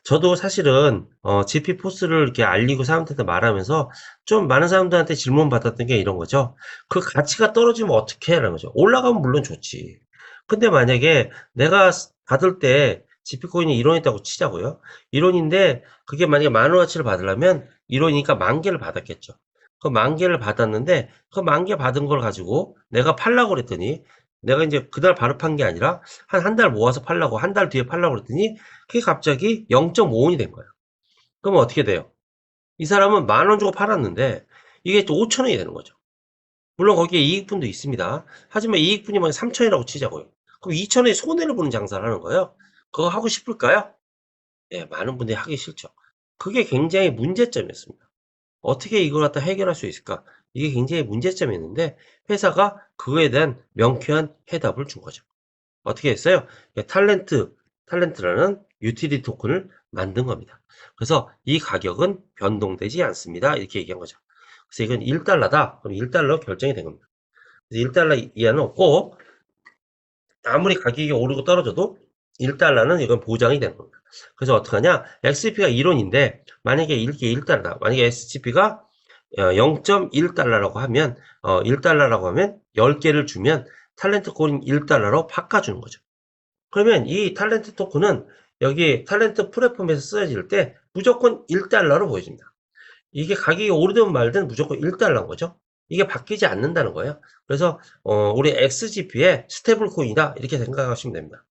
저도 사실은 GP 포스를 이렇게 알리고 사람들한테 말하면서 좀 많은 사람들한테 질문 받았던 게 이런 거죠. 그 가치가 떨어지면 어떻게 해라는 거죠. 올라가면 물론 좋지. 근데 만약에 내가 받을 때 GP 코인이 1원이었다고 치자고요. 1원인데 그게 만약에 만원 어치를 받으려면 1원이니까 10,000개를 받았겠죠. 그 10,000개를 받았는데 그 10,000개 받은 걸 가지고 내가 팔라고 그랬더니, 내가 이제 그날 바로 판 게 아니라 한 달 모아서 팔라고, 한 달 뒤에 팔라고 그랬더니 그게 갑자기 0.5원이 된 거예요. 그러면 어떻게 돼요? 이 사람은 10,000원 주고 팔았는데 이게 또 5,000원이 되는 거죠. 물론 거기에 이익분도 있습니다. 하지만 이익분이 만약 3천이라고 치자고요. 그럼 2천의 손해를 보는 장사를 하는 거예요. 그거 하고 싶을까요? 예, 많은 분들이 하기 싫죠. 그게 굉장히 문제점이었습니다. 어떻게 이걸 갖다 해결할 수 있을까? 이게 굉장히 문제점이었는데 회사가 그거에 대한 명쾌한 해답을 준 거죠. 어떻게 했어요? 탤런트라는 유틸리티 토큰을 만든 겁니다. 그래서 이 가격은 변동되지 않습니다. 이렇게 얘기한 거죠. 그래서 이건 1달러다. 그럼 1달러 결정이 된 겁니다. 그래서 1달러 이하는 없고 아무리 가격이 오르고 떨어져도 1달러는 이건 보장이 되는 겁니다. 그래서 어떡하냐? XGP가 이론인데 만약에 이렇게 1달러, 만약에 XGP가 0.1달러라고 하면 1달러라고 하면 10개를 주면 탤런트 코인 1달러로 바꿔주는 거죠. 그러면 이 탤런트 토큰은 여기 탤런트 플랫폼에서 쓰여질 때 무조건 1달러로 보여집니다. 이게 가격이 오르든 말든 무조건 1달러인 거죠. 이게 바뀌지 않는다는 거예요. 그래서 우리 XGP의 스테이블 코인이다 이렇게 생각하시면 됩니다.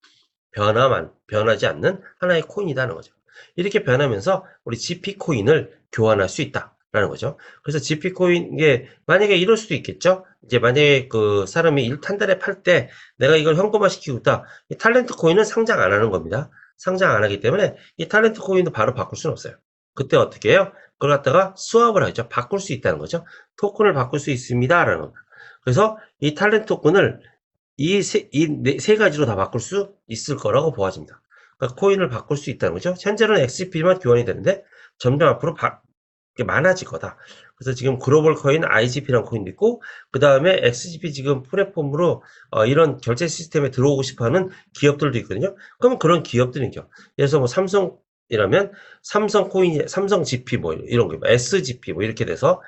변하지 않는 하나의 코인이라는 거죠. 이렇게 변하면서 우리 GP 코인을 교환할 수 있다라는 거죠. 그래서 GP 코인 이게 만약에 이럴 수도 있겠죠. 이제 만약에 그 사람이 한 달에 팔 때 내가 이걸 현금화 시키고 있다. 이 탤런트 코인은 상장 안 하는 겁니다. 상장 안 하기 때문에 이 탤런트 코인도 바로 바꿀 수는 없어요. 그때 어떻게 해요? 그걸 갖다가 스왑을 하죠. 바꿀 수 있다는 거죠. 토큰을 바꿀 수 있습니다라는 겁니다. 그래서 이 탤런트 토큰을 이 세 가지로 다 바꿀 수 있을 거라고 보아집니다. 그러니까 코인을 바꿀 수 있다는 거죠. 현재는 XGP만 교환이 되는데 점점 앞으로 많아질 거다. 그래서 지금 글로벌 코인 IGP라는 코인도 있고 그 다음에 XGP 지금 플랫폼으로 이런 결제 시스템에 들어오고 싶어하는 기업들도 있거든요. 그러면 그런 기업들이죠. 그래서 뭐 삼성이라면 삼성 코인, 삼성 GP 뭐 이런 거, SGP 뭐 이렇게 돼서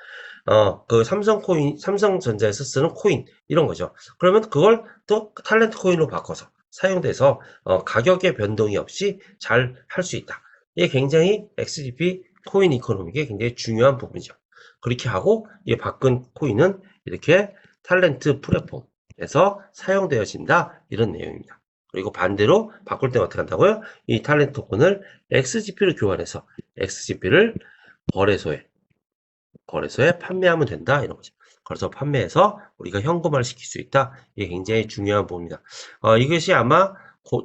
그 삼성전자에서 쓰는 코인, 이런 거죠. 그러면 그걸 또 탤런트 코인으로 바꿔서 사용돼서, 가격의 변동이 없이 잘 할 수 있다. 이게 굉장히 XGP 코인 이코노믹의 굉장히 중요한 부분이죠. 그렇게 하고, 이 바꾼 코인은 이렇게 탤런트 플랫폼에서 사용되어진다. 이런 내용입니다. 그리고 반대로 바꿀 때는 어떻게 한다고요? 이 탤런트 토큰을 XGP로 교환해서 XGP를 거래소에 판매하면 된다 이런 거죠. 거래소 판매해서 우리가 현금화를 시킬 수 있다. 이게 굉장히 중요한 부분입니다. 이것이 아마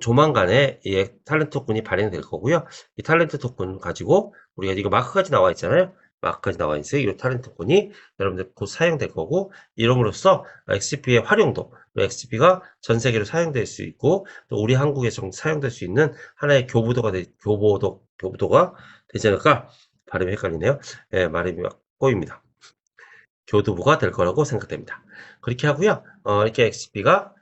조만간에 이 탤런트 토큰이 발행될 거고요. 이 탤런트 토큰 가지고 우리가 이거 마크까지 나와 있잖아요. 마크까지 나와 있어요. 이 탤런트 토큰이 여러분들 곧 사용될 거고 이름으로써 XGP의 활용도, XGP가 전 세계로 사용될 수 있고 또 우리 한국에서 사용될 수 있는 하나의 교보도가 되지 않을까? 발음이 헷갈리네요. 예, 말이 꼬입니다. 교두보가 될 거라고 생각됩니다. 그렇게 하고요. 이렇게 XGP가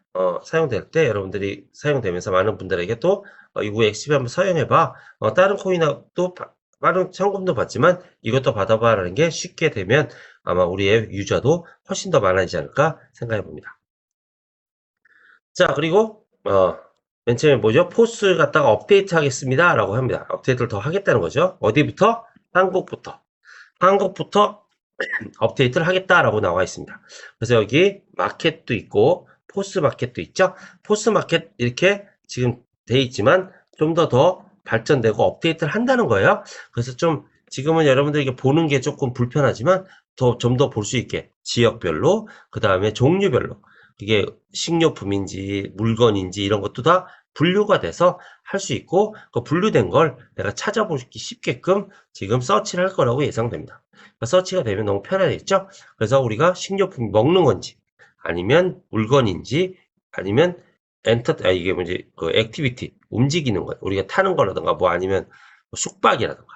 사용될 때 여러분들이 사용되면서 많은 분들에게 또 이거 XGP 한번 사용해봐. 다른 코인하고 빠른 현금도 받지만 이것도 받아봐라는 게 쉽게 되면 아마 우리의 유저도 훨씬 더 많아지지 않을까 생각해 봅니다. 자, 그리고 맨 처음에 뭐죠? 포스 갖다가 업데이트 하겠습니다 라고 합니다. 업데이트를 더 하겠다는 거죠. 어디부터? 한국부터 업데이트를 하겠다라고 나와 있습니다. 그래서 여기 마켓도 있고 포스 마켓도 있죠. 포스 마켓 이렇게 지금 돼 있지만 좀 더 발전되고 업데이트를 한다는 거예요. 그래서 좀 지금은 여러분들에게 보는 게 조금 불편하지만 좀 더 볼 수 있게 지역별로 그 다음에 종류별로 이게 식료품인지 물건인지 이런 것도 다 분류가 돼서 할 수 있고 그 분류된 걸 내가 찾아보기 쉽게끔 지금 서치를 할 거라고 예상됩니다. 서치가 되면 너무 편하겠죠? 그래서 우리가 식료품 먹는 건지 아니면 물건인지 아니면 이게 뭐지 그 액티비티 움직이는 거 우리가 타는 거라든가 뭐 아니면 숙박이라든가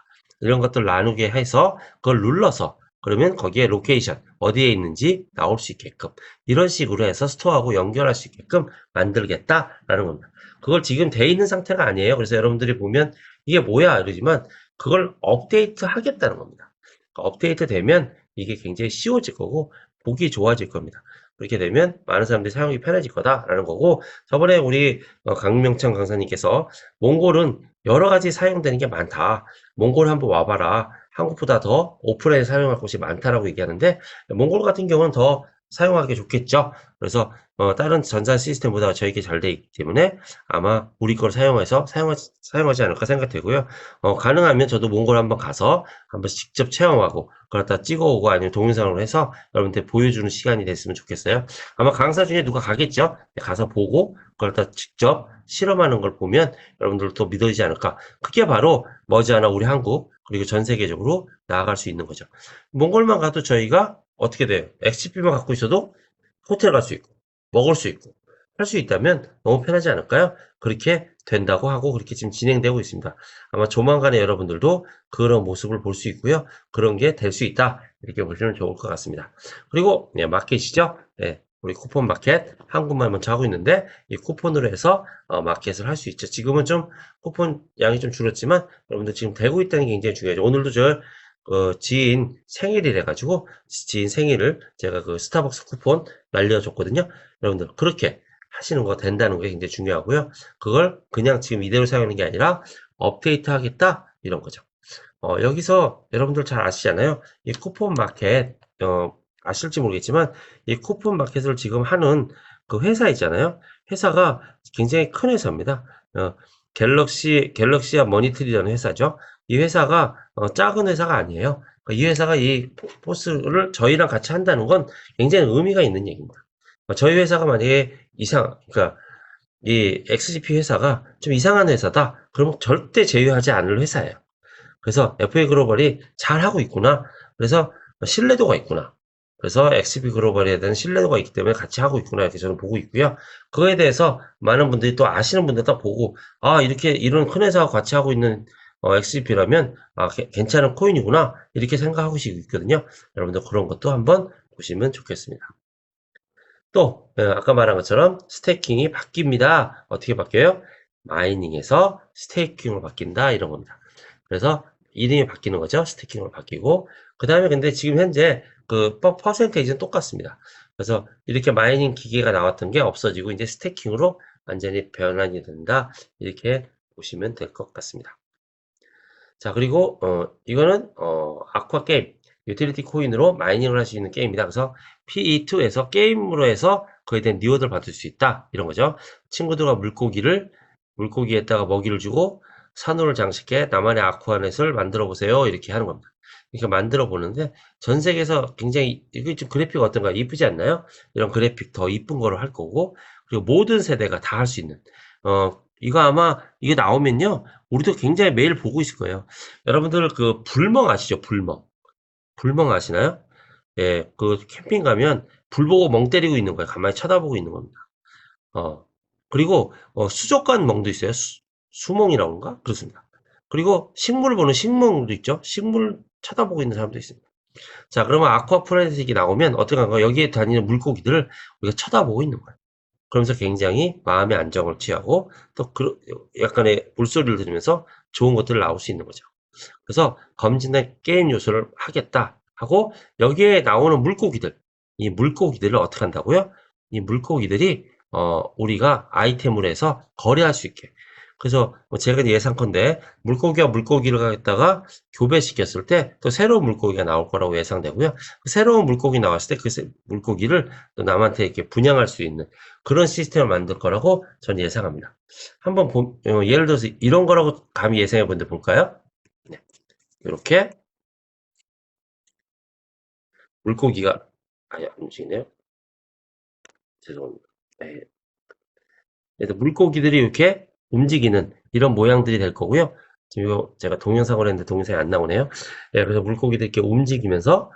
이런 것들 나누게 해서 그걸 눌러서 그러면 거기에 로케이션 어디에 있는지 나올 수 있게끔 이런 식으로 해서 스토어하고 연결할 수 있게끔 만들겠다라는 겁니다. 그걸 지금 돼 있는 상태가 아니에요. 그래서 여러분들이 보면 이게 뭐야 이러지만 그걸 업데이트 하겠다는 겁니다. 업데이트 되면 이게 굉장히 쉬워질 거고 보기 좋아질 겁니다. 그렇게 되면 많은 사람들이 사용이 편해질 거다라는 거고 저번에 우리 강명창 강사님께서 몽골은 여러 가지 사용되는 게 많다. 몽골 한번 와봐라. 한국보다 더 오프라인 사용할 곳이 많다라고 얘기하는데 몽골 같은 경우는 더 사용하기 좋겠죠. 그래서 다른 전산 시스템보다 저에게 잘 돼 있기 때문에 아마 우리 걸 사용해서 사용하지 않을까 생각되고요. 가능하면 저도 몽골 한번 가서 한번 직접 체험하고 그렇다 찍어오고 아니면 동영상으로 해서 여러분들 보여주는 시간이 됐으면 좋겠어요. 아마 강사 중에 누가 가겠죠. 가서 보고 그렇다 직접 실험하는 걸 보면 여러분들도 믿어지지 않을까. 그게 바로 머지않아 우리 한국 그리고 전 세계적으로 나아갈 수 있는 거죠. 몽골만 가도 저희가 어떻게 돼요? XCP만 갖고 있어도 호텔 갈 수 있고 먹을 수 있고 할 수 있다면 너무 편하지 않을까요? 그렇게 된다고 하고 그렇게 지금 진행되고 있습니다. 아마 조만간에 여러분들도 그런 모습을 볼 수 있고요. 그런 게 될 수 있다. 이렇게 보시면 좋을 것 같습니다. 그리고 마켓이죠. 네, 우리 쿠폰 마켓 한국말 먼저 하고 있는데 이 쿠폰으로 해서 마켓을 할 수 있죠. 지금은 좀 쿠폰 양이 좀 줄었지만 여러분들 지금 되고 있다는 게 굉장히 중요하죠. 오늘도 저 지인 생일이래 가지고 지인 생일을 제가 그 스타벅스 쿠폰 날려줬거든요. 여러분들 그렇게 하시는 거 된다는 게 굉장히 중요하고요. 그걸 그냥 지금 이대로 사용하는 게 아니라 업데이트 하겠다 이런 거죠. 여기서 여러분들 잘 아시잖아요. 이 쿠폰 마켓 아실지 모르겠지만 이 쿠폰 마켓을 지금 하는 그 회사 있잖아요. 회사가 굉장히 큰 회사입니다. 갤럭시아 머니트리라는 회사죠. 이 회사가 작은 회사가 아니에요. 이 회사가 이 포스를 저희랑 같이 한다는 건 굉장히 의미가 있는 얘기입니다. 저희 회사가 만약에 그러니까 이 XGP 회사가 좀 이상한 회사다. 그러면 절대 제휴하지 않을 회사예요. 그래서 FA 글로벌이 잘하고 있구나. 그래서 신뢰도가 있구나. 그래서 XP 글로벌에 대한 신뢰도가 있기 때문에 같이 하고 있구나. 이렇게 저는 보고 있고요. 그거에 대해서 많은 분들이 또 아시는 분들 보고, 이렇게 이런 큰 회사와 같이 하고 있는 XP라면, 괜찮은 코인이구나. 이렇게 생각하고 있거든요. 여러분들 그런 것도 한번 보시면 좋겠습니다. 또, 아까 말한 것처럼 스테이킹이 바뀝니다. 어떻게 바뀌어요? 마이닝에서 스테이킹으로 바뀐다. 이런 겁니다. 그래서 이름이 바뀌는 거죠. 스테이킹으로 바뀌고. 그 다음에 근데 지금 현재 그 퍼센테이지는 똑같습니다. 그래서 이렇게 마이닝 기계가 나왔던 게 없어지고 이제 스테이킹으로 완전히 변환이 된다. 이렇게 보시면 될 것 같습니다. 자, 그리고 이거는 아쿠아 게임 유틸리티 코인으로 마이닝을 할 수 있는 게임이다. 그래서 PE2에서 게임으로 해서 그에 대한 리워드를 받을 수 있다. 이런 거죠. 친구들과 물고기에다가 먹이를 주고 산호를 장식해 나만의 아쿠아넷을 만들어 보세요. 이렇게 하는 겁니다. 이렇게 만들어 보는데 전 세계에서 굉장히 이게 좀 그래픽 어떤가 이쁘지 않나요? 이런 그래픽 더 이쁜 거를 할 거고 그리고 모든 세대가 다 할 수 있는 이거 아마 이게 나오면요 우리도 굉장히 매일 보고 있을 거예요. 여러분들 그 불멍 아시죠? 불멍 아시나요? 예, 그 캠핑 가면 불 보고 멍 때리고 있는 거예요. 가만히 쳐다보고 있는 겁니다. 그리고 수족관 멍도 있어요. 수멍이라고 그런가? 그렇습니다. 그리고 식물을 보는 식멍도 있죠. 식물 쳐다보고 있는 사람도 있습니다. 자, 그러면 아쿠아 플래닛이 나오면 어떻게 한가? 여기에 다니는 물고기들을 우리가 쳐다보고 있는 거예요. 그러면서 굉장히 마음의 안정을 취하고 또 약간의 물소리를 들으면서 좋은 것들을 나올 수 있는 거죠. 그래서 검진된 게임 요소를 하겠다 하고 여기에 나오는 물고기들, 이 물고기들을 어떻게 한다고요? 이 물고기들이 우리가 아이템을 해서 거래할 수 있게. 그래서 제가 예상컨대 물고기와 물고기를 갖다가 교배시켰을 때 또 새로운 물고기가 나올 거라고 예상되고요. 그 새로운 물고기 나왔을 때 그 물고기를 또 남한테 이렇게 분양할 수 있는 그런 시스템을 만들 거라고 저는 예상합니다. 한번 예를 들어서 이런 거라고 감히 예상해 본데 볼까요? 네. 이렇게 물고기가 안 움직이네요. 죄송합니다. 네. 그래서 물고기들이 이렇게 움직이는 이런 모양들이 될 거고요. 지금 이거 제가 동영상을 했는데 동영상이 안 나오네요. 네, 그래서 물고기들이 이렇게 움직이면서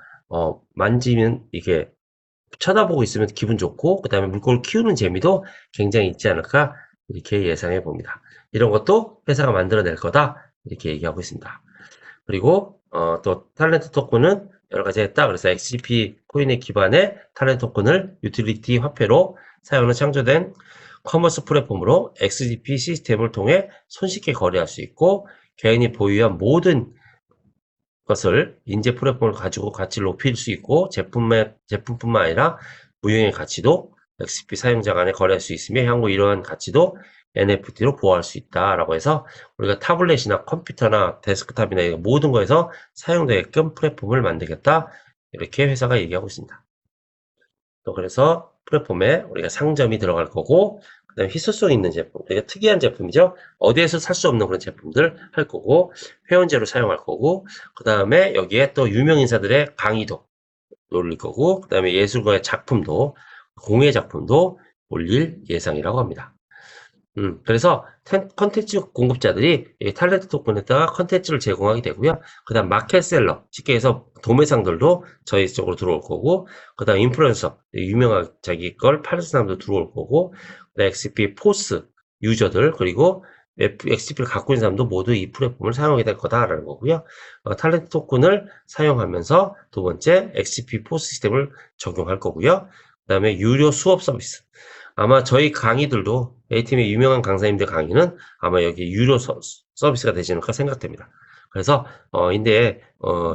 만지면 이게 쳐다보고 있으면 기분 좋고 그 다음에 물고기를 키우는 재미도 굉장히 있지 않을까 이렇게 예상해 봅니다. 이런 것도 회사가 만들어낼 거다 이렇게 얘기하고 있습니다. 그리고 또 탤런트 토큰은 여러 가지 했다. 그래서 XGP 코인에 기반의 탤런트 토큰을 유틸리티 화폐로 사용으로 창조된 커머스 플랫폼으로 XGP 시스템을 통해 손쉽게 거래할 수 있고 개인이 보유한 모든 것을 인재 플랫폼을 가지고 가치를 높일 수 있고 제품뿐만 아니라 무형의 가치도 XGP 사용자 간에 거래할 수 있으며 향후 이러한 가치도 NFT로 보호할 수 있다라고 해서 우리가 타블렛이나 컴퓨터나 데스크탑이나 모든 거에서 사용되게끔 플랫폼을 만들겠다 이렇게 회사가 얘기하고 있습니다. 또 그래서 플랫폼에 우리가 상점이 들어갈 거고, 그 다음에 희소성 있는 제품, 되게 특이한 제품이죠. 어디에서 살 수 없는 그런 제품들 할 거고, 회원제로 사용할 거고, 그 다음에 여기에 또 유명 인사들의 강의도 올릴 거고, 그 다음에 예술가의 작품도, 공예 작품도 올릴 예상이라고 합니다. 그래서 컨텐츠 공급자들이 이 탤런트 토큰에다가 컨텐츠를 제공하게 되고요. 그 다음 마켓셀러, 쉽게 해서 도매상들도 저희 쪽으로 들어올 거고, 그 다음 인플루언서, 유명한 자기 걸 파는 사람도 들어올 거고, 그다음 XP 포스 유저들, 그리고 XP를 갖고 있는 사람도 모두 이 플랫폼을 사용하게 될 거다라는 거고요. 탤런트 토큰을 사용하면서 두 번째 XP 포스 시스템을 적용할 거고요. 그 다음에 유료 수업 서비스. 아마 저희 강의들도 A팀의 유명한 강사님들 강의는 아마 여기 유료 서비스가 되지 않을까 생각됩니다. 그래서 근데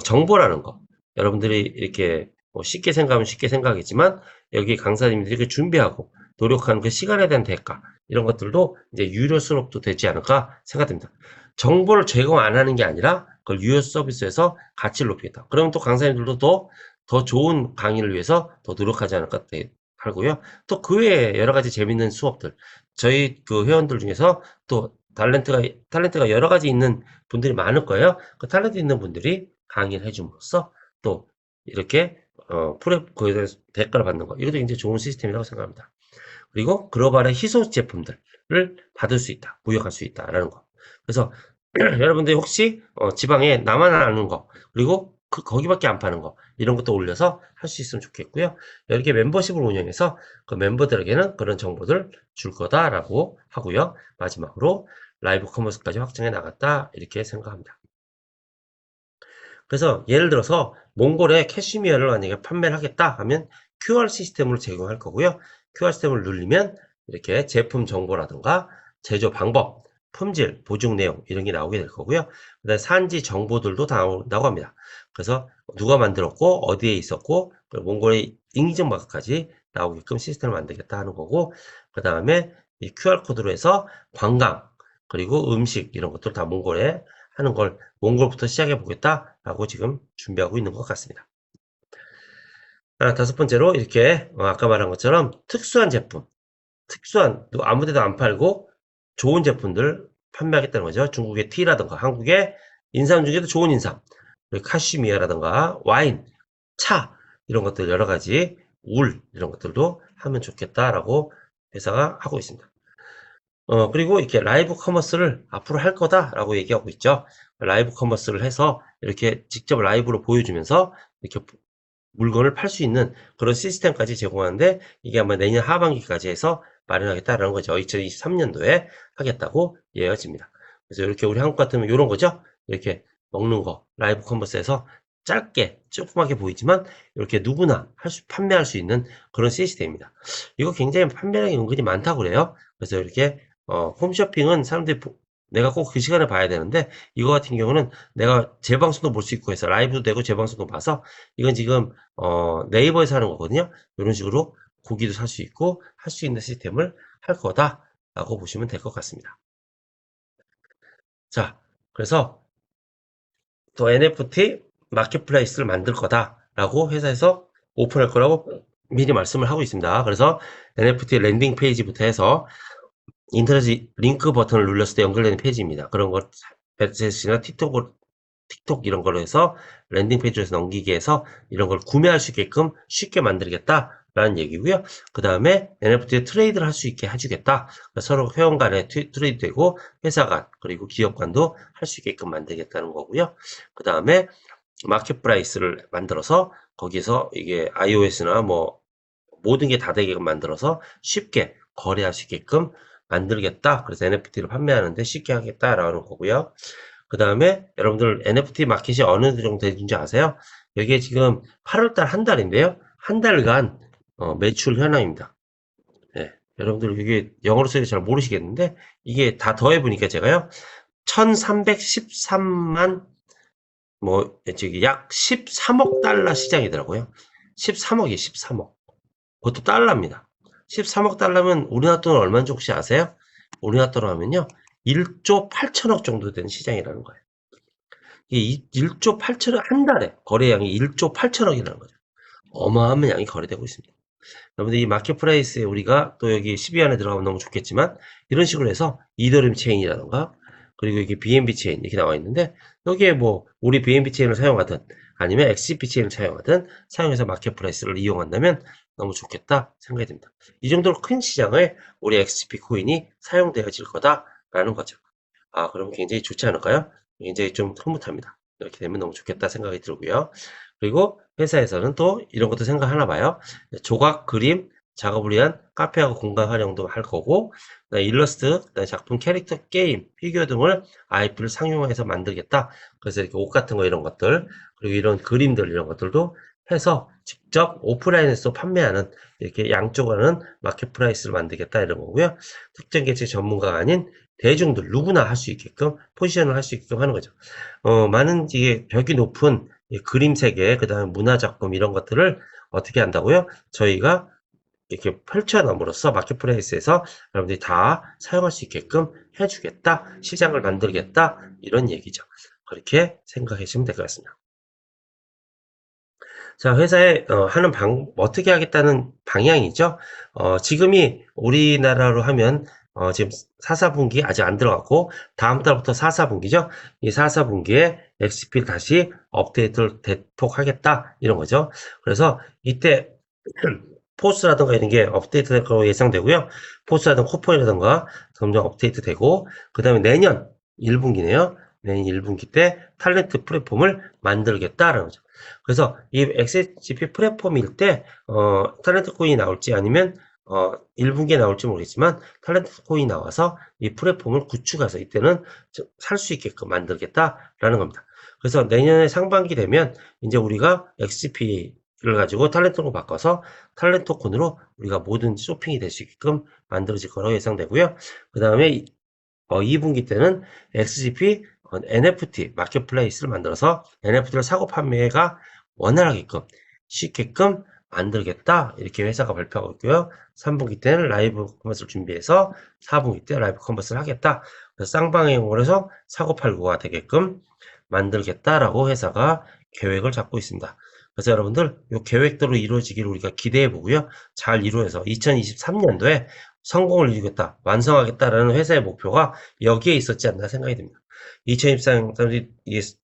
정보라는 거 여러분들이 이렇게 쉽게 생각하면 쉽게 생각하겠지만 여기 강사님들이 그 준비하고 노력하는 그 시간에 대한 대가 이런 것들도 이제 유료 수업도 되지 않을까 생각됩니다. 정보를 제공 안 하는 게 아니라 그걸 유료 서비스에서 가치를 높이겠다. 그러면 또 강사님들도 더 좋은 강의를 위해서 더 노력하지 않을까 하고요. 또 그 외에 여러 가지 재밌는 수업들, 저희 그 회원들 중에서 또 탤런트가 여러 가지 있는 분들이 많을 거예요. 그 탤런트 있는 분들이 강의를 해줌으로써 또 이렇게 거기에 대해서 대가를 받는 거, 이것도 굉장히 좋은 시스템이라고 생각합니다. 그리고 글로벌의 희소 제품들을 받을 수 있다, 부여할 수 있다라는 거. 그래서 여러분들이 혹시 지방에 나만 아는 거, 그리고 거기밖에 안 파는 거, 이런 것도 올려서 할 수 있으면 좋겠고요. 이렇게 멤버십을 운영해서 그 멤버들에게는 그런 정보들 줄 거다라고 하고요. 마지막으로 라이브 커머스까지 확장해 나갔다, 이렇게 생각합니다. 그래서 예를 들어서 몽골에 캐시미어를 만약에 판매를 하겠다 하면 QR 시스템으로 제공할 거고요. QR 시스템을 누르면 이렇게 제품 정보라든가 제조 방법, 품질, 보증 내용 이런 게 나오게 될 거고요. 그다음에 산지 정보들도 다 나온다고 합니다. 그래서 누가 만들었고 어디에 있었고 몽골의 인증 마크까지 나오게끔 시스템을 만들겠다 하는 거고, 그 다음에 이 QR 코드로 해서 관광 그리고 음식 이런 것들 다 몽골에 하는 걸 몽골부터 시작해 보겠다라고 지금 준비하고 있는 것 같습니다. 다섯 번째로 이렇게 아까 말한 것처럼 특수한 제품, 아무데도 안 팔고 좋은 제품들 판매하겠다는 거죠. 중국의 티라든가 한국의 인삼 중에도 좋은 인삼, 그리고 카시미어라든가 와인, 차 이런 것들 여러 가지 울 이런 것들도 하면 좋겠다라고 회사가 하고 있습니다. 그리고 이렇게 라이브 커머스를 앞으로 할 거다라고 얘기하고 있죠. 라이브 커머스를 해서 이렇게 직접 라이브로 보여주면서 이렇게 물건을 팔 수 있는 그런 시스템까지 제공하는데, 이게 아마 내년 하반기까지 해서 마련하겠다라는 거죠. 2023년도에 하겠다고 이어집니다. 그래서 이렇게 우리 한국 같으면 이런 거죠. 이렇게 먹는 거 라이브 커머스에서 짧게 조그맣게 보이지만 이렇게 누구나 판매할 수 있는 그런 시스템입니다. 이거 굉장히 판매량이 은근히 많다고 그래요. 그래서 이렇게 홈쇼핑은 사람들이 내가 꼭 그 시간에 봐야 되는데, 이거 같은 경우는 내가 재방송도 볼 수 있고 해서 라이브도 되고 재방송도 봐서 이건 지금 네이버에서 하는 거거든요. 이런 식으로 고기도 살 수 있고 할 수 있는 시스템을 할 거다라고 보시면 될 것 같습니다. 자, 그래서 또 NFT 마켓플레이스를 만들 거다라고 회사에서 오픈할 거라고 미리 말씀을 하고 있습니다. 그래서 NFT 랜딩 페이지부터 해서 인터넷 링크 버튼을 눌렀을 때 연결되는 페이지입니다. 그런 거 배트셋이나 틱톡 이런 걸로 해서 랜딩 페이지에서 넘기게 해서 이런 걸 구매할 수 있게끔 쉽게 만들겠다라는 얘기고요. 그 다음에 NFT 트레이드를 할 수 있게 해주겠다. 서로 회원 간에 트레이드 되고 회사 간 그리고 기업 간도 할 수 있게끔 만들겠다는 거고요. 그 다음에 마켓 프라이스를 만들어서 거기서 이게 iOS나 뭐 모든 게 다 되게끔 만들어서 쉽게 거래할 수 있게끔 만들겠다. 그래서 NFT를 판매하는데 쉽게 하겠다라는 거고요. 그 다음에 여러분들 NFT 마켓이 어느 정도 되는지 아세요? 여기에 지금 8월달 한 달인데요. 한 달간 매출 현황입니다. 네, 여러분들 이게 영어로 써서 잘 모르시겠는데 이게 다 더해보니까 제가요 1313만 저기 약 13억 달러 시장이더라고요. 13억이 13억. 그것도 달러입니다. 13억 달러면 우리나라 돈 얼마인지 혹시 아세요? 우리나라 돈으로 하면요 1조 8천억 정도 되는 시장이라는 거예요. 이 1조 8천억 한 달에 거래량이 1조 8천억이라는 거죠. 어마어마한 양이 거래되고 있습니다. 여러분들 이 마켓플레이스에 우리가 또 여기 10위 안에 들어가면 너무 좋겠지만 이런 식으로 해서 이더리움 체인이라던가 그리고 이게 BNB 체인 이렇게 나와 있는데 여기에 뭐 우리 BNB 체인을 사용하든 아니면 XCP 체인을 사용하든 사용해서 마켓플레이스를 이용한다면 너무 좋겠다 생각이 듭니다. 이 정도로 큰 시장에 우리 XCP 코인이 사용되어질 거다라는 거죠. 아, 그럼 굉장히 좋지 않을까요? 굉장히 좀 흐뭇합니다. 이렇게 되면 너무 좋겠다 생각이 들고요. 그리고 회사에서는 또 이런 것도 생각하나 봐요. 조각, 그림, 작업을 위한 카페하고 공간 활용도 할 거고, 일러스트, 작품, 캐릭터, 게임, 피규어 등을 IP를 상용화해서 만들겠다. 그래서 이렇게 옷 같은 거 이런 것들, 그리고 이런 그림들 이런 것들도 해서 직접 오프라인에서 판매하는 이렇게 양쪽으로는 마켓플레이스를 만들겠다 이런 거고요. 특정 계층 전문가가 아닌 대중들 누구나 할 수 있게끔 포지션을 할 수 있게끔 하는 거죠. 많은 이게 벽이 높은 그림 세계, 그 다음에 문화작품 이런 것들을 어떻게 한다고요? 저희가 이렇게 펼쳐남으로써 마켓플레이스에서 여러분들이 다 사용할 수 있게끔 해주겠다, 시장을 만들겠다, 이런 얘기죠. 그렇게 생각하시면 될 것 같습니다. 자, 회사에 하는 어떻게 하겠다는 방향이죠. 지금이 우리나라로 하면 지금 4, 4분기 아직 안 들어갔고 다음 달부터 4, 4분기죠. 이 4, 4분기에 XP를 다시 업데이트를 대폭 하겠다 이런 거죠. 그래서 이때 포스라든가 이런 게 업데이트 될 거로 예상되고요. 포스라든가 코포이라든가 점점 업데이트 되고 그 다음에 내년 1분기네요. 내년 1분기 때 탤런트 플랫폼을 만들겠다라는 거죠. 그래서 이 XGP 플랫폼일 때 탤런트 코인이 나올지 아니면 1분기에 나올지 모르겠지만 탤런트 코인이 나와서 이 플랫폼을 구축해서 이때는 살 수 있게끔 만들겠다라는 겁니다. 그래서 내년에 상반기 되면 이제 우리가 XGP를 가지고 탤런트로 바꿔서 탤런트 토큰으로 우리가 모든 쇼핑이 될 수 있게끔 만들어질 거라고 예상되고요. 그 다음에 2분기 때는 XGP NFT 마켓플레이스를 만들어서 NFT를 사고 판매가 원활하게끔 쉽게끔 만들겠다 이렇게 회사가 발표하고 있고요. 3분기 때는 라이브 커머스를 준비해서 4분기 때 라이브 커머스를 하겠다. 그래서 쌍방향으로 해서 사고 팔고가 되게끔 만들겠다라고 회사가 계획을 잡고 있습니다. 그래서 여러분들 이 계획대로 이루어지기를 우리가 기대해 보고요. 잘 이루어서 2023년도에 성공을 이루겠다, 완성하겠다라는 회사의 목표가 여기에 있었지 않나 생각이 듭니다. 2023년까지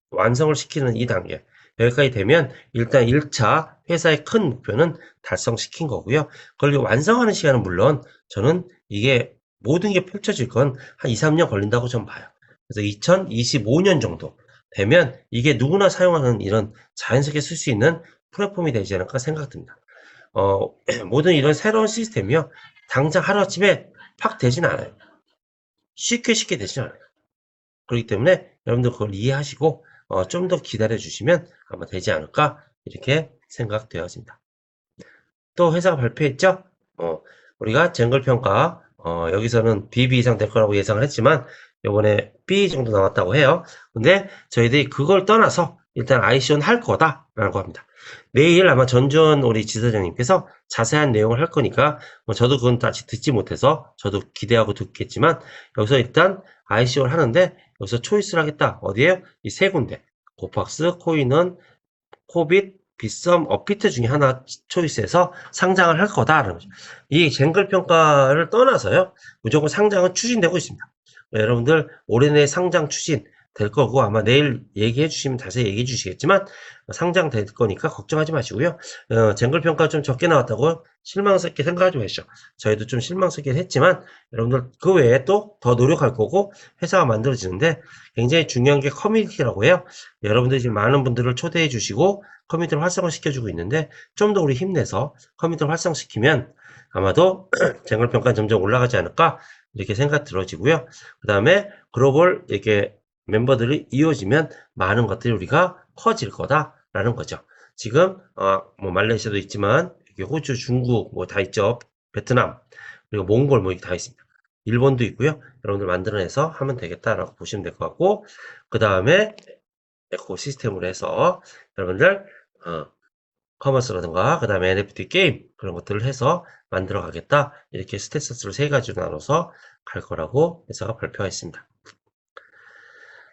완성을 시키는 이 단계, 여기까지 되면 일단 1차 회사의 큰 목표는 달성시킨 거고요. 그걸 완성하는 시간은 물론 저는 이게 모든 게 펼쳐질 건 한 2, 3년 걸린다고 좀 봐요. 그래서 2025년 정도 되면 이게 누구나 사용하는 이런 자연스럽게 쓸 수 있는 플랫폼이 되지 않을까 생각됩니다. 모든 이런 새로운 시스템이요. 당장 하루아침에 팍 되진 않아요. 쉽게 되진 않아요. 그렇기 때문에 여러분들 그걸 이해하시고 좀 더 기다려 주시면 아마 되지 않을까 이렇게 생각되어집니다. 또 회사가 발표했죠. 우리가 쟁글평가 여기서는 BB 이상 될 거라고 예상을 했지만 이번에 B 정도 나왔다고 해요. 근데 저희들이 그걸 떠나서 일단 ICO는 할 거다라고 합니다. 내일 아마 전주원 우리 지사장님께서 자세한 내용을 할 거니까 저도 그건 아직 듣지 못해서 저도 기대하고 듣겠지만 여기서 일단 ICO를 하는데 여기서 초이스를 하겠다. 어디에요? 이 세 군데. 고팍스, 코인원, 코빗, 빗썸, 업비트 중에 하나 초이스해서 상장을 할 거다라는 거죠. 이 쟁글 평가를 떠나서요. 무조건 상장은 추진되고 있습니다. 여러분들 올해 내 상장 추진 될 거고 아마 내일 얘기해 주시면 자세히 얘기해 주시겠지만 상장 될 거니까 걱정하지 마시고요. 쟁글 평가 좀 적게 나왔다고 실망스럽게 생각하지 마시죠. 저희도 좀 실망스럽게 했지만 여러분들 그 외에 또 더 노력할 거고 회사가 만들어지는데 굉장히 중요한 게 커뮤니티라고 해요. 여러분들이 지금 많은 분들을 초대해 주시고 커뮤니티를 활성화 시켜주고 있는데 좀 더 우리 힘내서 커뮤니티를 활성시키면 아마도 쟁글 평가 점점 올라가지 않을까 이렇게 생각 들어지고요. 그 다음에 글로벌 이렇게 멤버들이 이어지면 많은 것들이 우리가 커질 거다라는 거죠. 지금 뭐 말레이시아도 있지만 호주, 중국 뭐 다 있죠. 베트남 그리고 몽골 뭐 다 있습니다. 일본도 있고요. 여러분들 만들어내서 하면 되겠다라고 보시면 될 것 같고 그 다음에 에코시스템으로 해서 여러분들 커머스라든가 그 다음에 NFT 게임 그런 것들을 해서 만들어 가겠다 이렇게 스테이터스를 세 가지로 나눠서 갈 거라고 회사가 발표했습니다.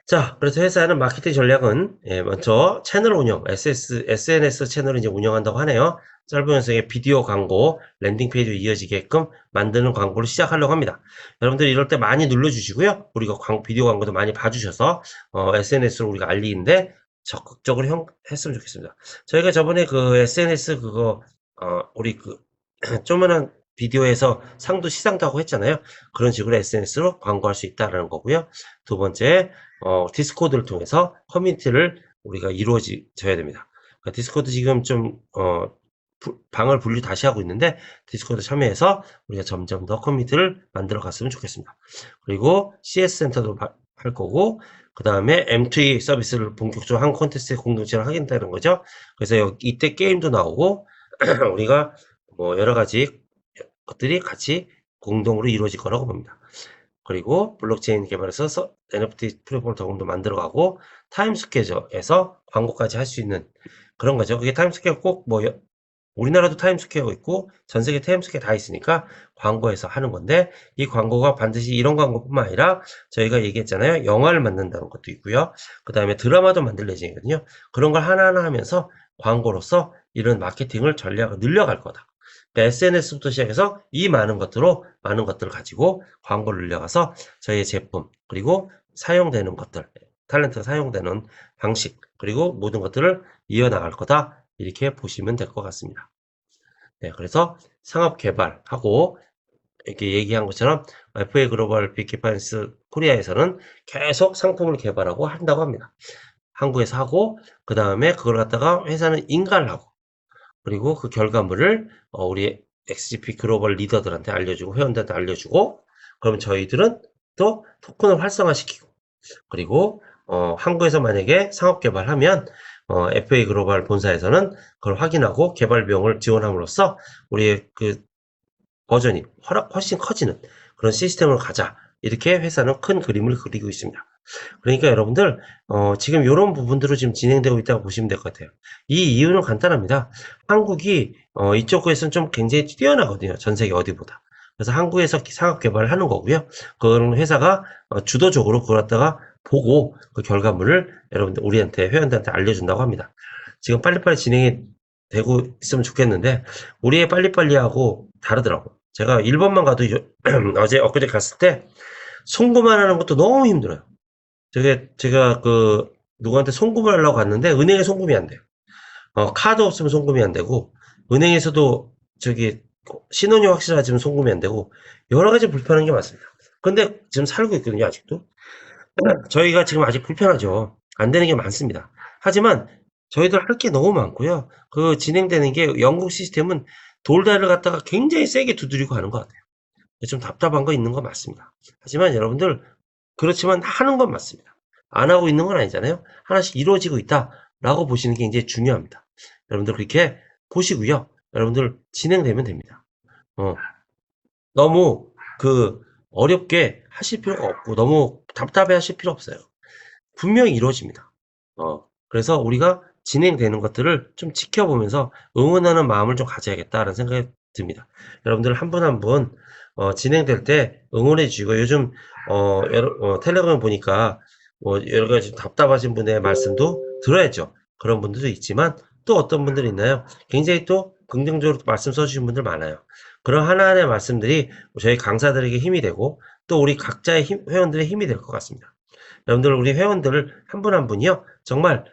자, 그래서 회사는 마케팅 전략은 먼저 채널 운영, SNS 채널을 이제 운영한다고 하네요. 짧은 영상의 비디오 광고, 랜딩 페이지로 이어지게끔 만드는 광고를 시작하려고 합니다. 여러분들 이럴 때 많이 눌러주시고요. 우리가 비디오 광고도 많이 봐주셔서 SNS로 우리가 알리는데 적극적으로 했으면 좋겠습니다. 저희가 저번에 그 SNS 그거 우리 그 조그만한 비디오에서 상도 시상도 하고 했잖아요. 그런 식으로 SNS로 광고할 수 있다는 거고요. 두 번째, 디스코드를 통해서 커뮤니티를 우리가 이루어져야 됩니다. 그러니까 디스코드 지금 좀, 방을 분류 다시 하고 있는데, 디스코드 참여해서 우리가 점점 더 커뮤니티를 만들어 갔으면 좋겠습니다. 그리고 CS 센터도 할 거고, 그 다음에 M2E 서비스를 본격적으로 한 콘텐츠의 공동체를 하겠다는 거죠. 그래서 이때 게임도 나오고, 우리가 뭐 여러 가지 것들이 같이 공동으로 이루어질 거라고 봅니다. 그리고 블록체인 개발에서 NFT 플랫폼을 더욱더 만들어가고 타임스퀘어에서 광고까지 할 수 있는 그런 거죠. 그게 타임스퀘어 꼭 뭐 우리나라도 타임스퀘어 있고 전 세계 타임스퀘어 다 있으니까 광고에서 하는 건데 이 광고가 반드시 이런 광고뿐만 아니라 저희가 얘기했잖아요. 영화를 만든다는 것도 있고요. 그 다음에 드라마도 만들 예정이거든요. 그런 걸 하나하나 하면서 광고로서 이런 마케팅을 전략을 늘려갈 거다. 그러니까 SNS부터 시작해서 이 많은 것들을 가지고 광고를 늘려가서 저희의 제품 그리고 사용되는 것들 탤런트가 사용되는 방식 그리고 모든 것들을 이어나갈 거다 이렇게 보시면 될 것 같습니다. 네, 그래서 상업 개발하고 이렇게 얘기한 것처럼 FA 글로벌 빅키파이낸스 코리아에서는 계속 상품을 개발하고 한다고 합니다. 한국에서 하고 그 다음에 그걸 갖다가 회사는 인가를 하고 그리고 그 결과물을 우리 XGP 글로벌 리더들한테 알려주고 회원들한테 알려주고 그러면 저희들은 또 토큰을 활성화시키고 그리고 한국에서 만약에 상업 개발하면 FA 글로벌 본사에서는 그걸 확인하고 개발 비용을 지원함으로써 우리의 그 버전이 훨씬 커지는 그런 시스템으로 가자. 이렇게 회사는 큰 그림을 그리고 있습니다. 그러니까 여러분들 지금 이런 부분들로 지금 진행되고 있다고 보시면 될 것 같아요. 이 이유는 간단합니다. 한국이 이쪽에서는 좀 굉장히 뛰어나거든요. 전 세계 어디보다. 그래서 한국에서 상업 개발을 하는 거고요. 그런 회사가 주도적으로 그걸 갖다가 보고 그 결과물을 여러분들 우리한테 회원들한테 알려준다고 합니다. 지금 빨리빨리 진행이 되고 있으면 좋겠는데 우리의 빨리빨리하고 다르더라고요. 제가 일본만 가도 엊그제 갔을 때 송금만 하는 것도 너무 힘들어요. 제가 누구한테 송금을 하려고 갔는데 은행에 송금이 안 돼요. 카드 없으면 송금이 안 되고 은행에서도 신원이 확실하지만 송금이 안 되고 여러 가지 불편한 게 많습니다. 근데 지금 살고 있거든요, 아직도. 저희가 지금 아직 불편하죠. 안 되는 게 많습니다. 하지만 저희들 할 게 너무 많고요. 그 진행되는 게 영국 시스템은 돌다리를 갖다가 굉장히 세게 두드리고 하는 것 같아요. 좀 답답한 거 있는 거 맞습니다. 하지만 여러분들 그렇지만 하는 건 맞습니다. 안 하고 있는 건 아니잖아요. 하나씩 이루어지고 있다라고 보시는 게 이제 중요합니다. 여러분들 그렇게 보시고요. 여러분들 진행되면 됩니다. 너무 어렵게 하실 필요가 없고 너무 답답해 하실 필요 없어요. 분명히 이루어집니다. 그래서 우리가 진행되는 것들을 좀 지켜보면서 응원하는 마음을 좀 가져야겠다라는 생각이 듭니다. 여러분들 한 분 한 분 진행될 때 응원해 주시고 요즘 텔레그램 보니까 뭐 여러 가지 답답하신 분의 말씀도 들어야죠. 그런 분들도 있지만 또 어떤 분들이 있나요? 굉장히 또 긍정적으로 말씀 써주신 분들 많아요. 그런 하나하나의 말씀들이 저희 강사들에게 힘이 되고 또 우리 각자의 회원들의 힘이 될 것 같습니다. 여러분들 우리 회원들을 한 분 한 분이요 정말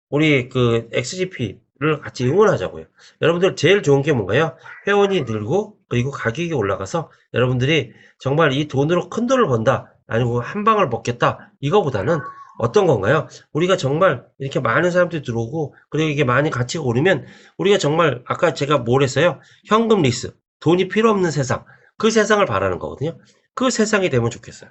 우리 XGP를 같이 응원하자고요. 여러분들 제일 좋은 게 뭔가요? 회원이 늘고 그리고 가격이 올라가서 여러분들이 정말 이 돈으로 큰 돈을 번다 아니고 한 방을 먹겠다 이거보다는 어떤 건가요? 우리가 정말 이렇게 많은 사람들이 들어오고 그리고 이게 많이 가치가 오르면 우리가 정말 아까 제가 뭘 했어요? 현금 리스 돈이 필요 없는 세상 그 세상을 바라는 거거든요. 그 세상이 되면 좋겠어요.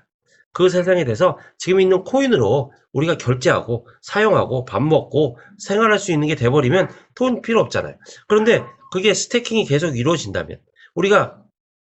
그 세상에 대해서 지금 있는 코인으로 우리가 결제하고 사용하고 밥 먹고 생활할 수 있는 게 돼버리면 돈 필요 없잖아요. 그런데 그게 스태킹이 계속 이루어진다면 우리가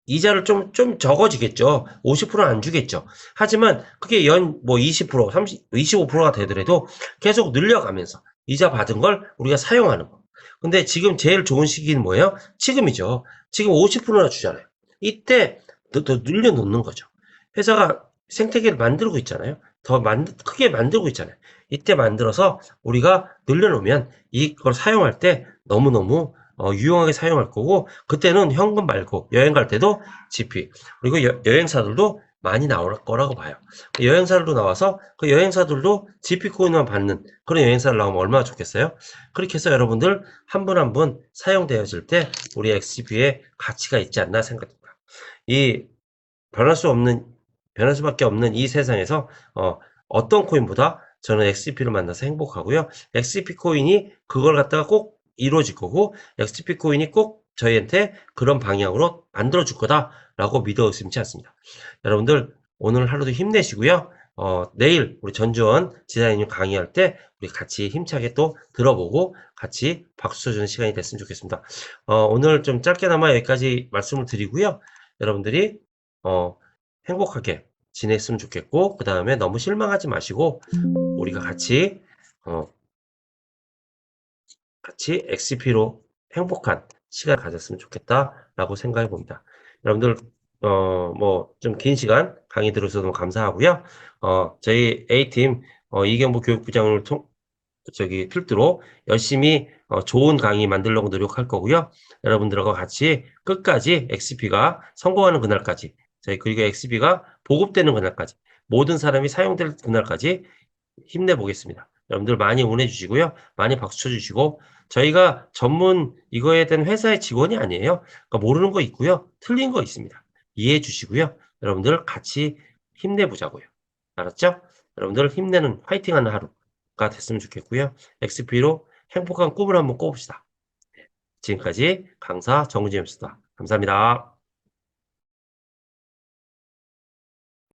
이자를 좀 적어지겠죠. 50%는 안 주겠죠. 하지만 그게 연 20%, 30, 25%가 되더라도 계속 늘려가면서 이자 받은 걸 우리가 사용하는 거. 근데 지금 제일 좋은 시기는 뭐예요? 지금이죠. 지금 50%나 주잖아요. 이때 더 늘려놓는 거죠. 회사가 생태계를 만들고 있잖아요. 더 크게 만들고 있잖아요. 이때 만들어서 우리가 늘려놓으면 이걸 사용할 때 너무너무 유용하게 사용할 거고, 그때는 현금 말고 여행 갈 때도 GP, 그리고 여행사들도 많이 나올 거라고 봐요. 여행사들도 나와서 그 여행사들도 GP 코인만 받는 그런 여행사를 나오면 얼마나 좋겠어요? 그렇게 해서 여러분들 한 분 한 분 사용되어질 때 우리 XGP에 가치가 있지 않나 생각합니다. 이 변할 수밖에 없는 이 세상에서 어떤 코인보다 저는 XGP를 만나서 행복하고요. XGP 코인이 그걸 갖다가 꼭 이루어질 거고, XGP 코인이 꼭 저희한테 그런 방향으로 만들어줄 거다라고 믿어 의심치 않습니다. 여러분들 오늘 하루도 힘내시고요. 내일 우리 전주원 디자인님 강의할 때 우리 같이 힘차게 또 들어보고 같이 박수 쳐주는 시간이 됐으면 좋겠습니다. 오늘 좀 짧게나마 여기까지 말씀을 드리고요. 여러분들이 행복하게 지냈으면 좋겠고, 그 다음에 너무 실망하지 마시고 우리가 같이 XCP로 행복한 시간을 가졌으면 좋겠다라고 생각해 봅니다. 여러분들 뭐 좀 긴 시간 강의 들어주셔서 너무 감사하고요. 저희 A팀 이경부 교육부장을 필두로 열심히 좋은 강의 만들려고 노력할 거고요. 여러분들하고 같이 끝까지 XCP가 성공하는 그날까지, 그리고 XCP가 보급되는 그날까지, 모든 사람이 사용될 그날까지 힘내보겠습니다. 여러분들 많이 응원해 주시고요. 많이 박수 쳐주시고, 저희가 전문 이거에 대한 회사의 직원이 아니에요. 그러니까 모르는 거 있고요. 틀린 거 있습니다. 이해해 주시고요. 여러분들 같이 힘내보자고요. 알았죠? 여러분들 힘내는 화이팅하는 하루가 됐으면 좋겠고요. XP로 행복한 꿈을 한번 꿔봅시다. 지금까지 강사 정우진이었습니다. 감사합니다.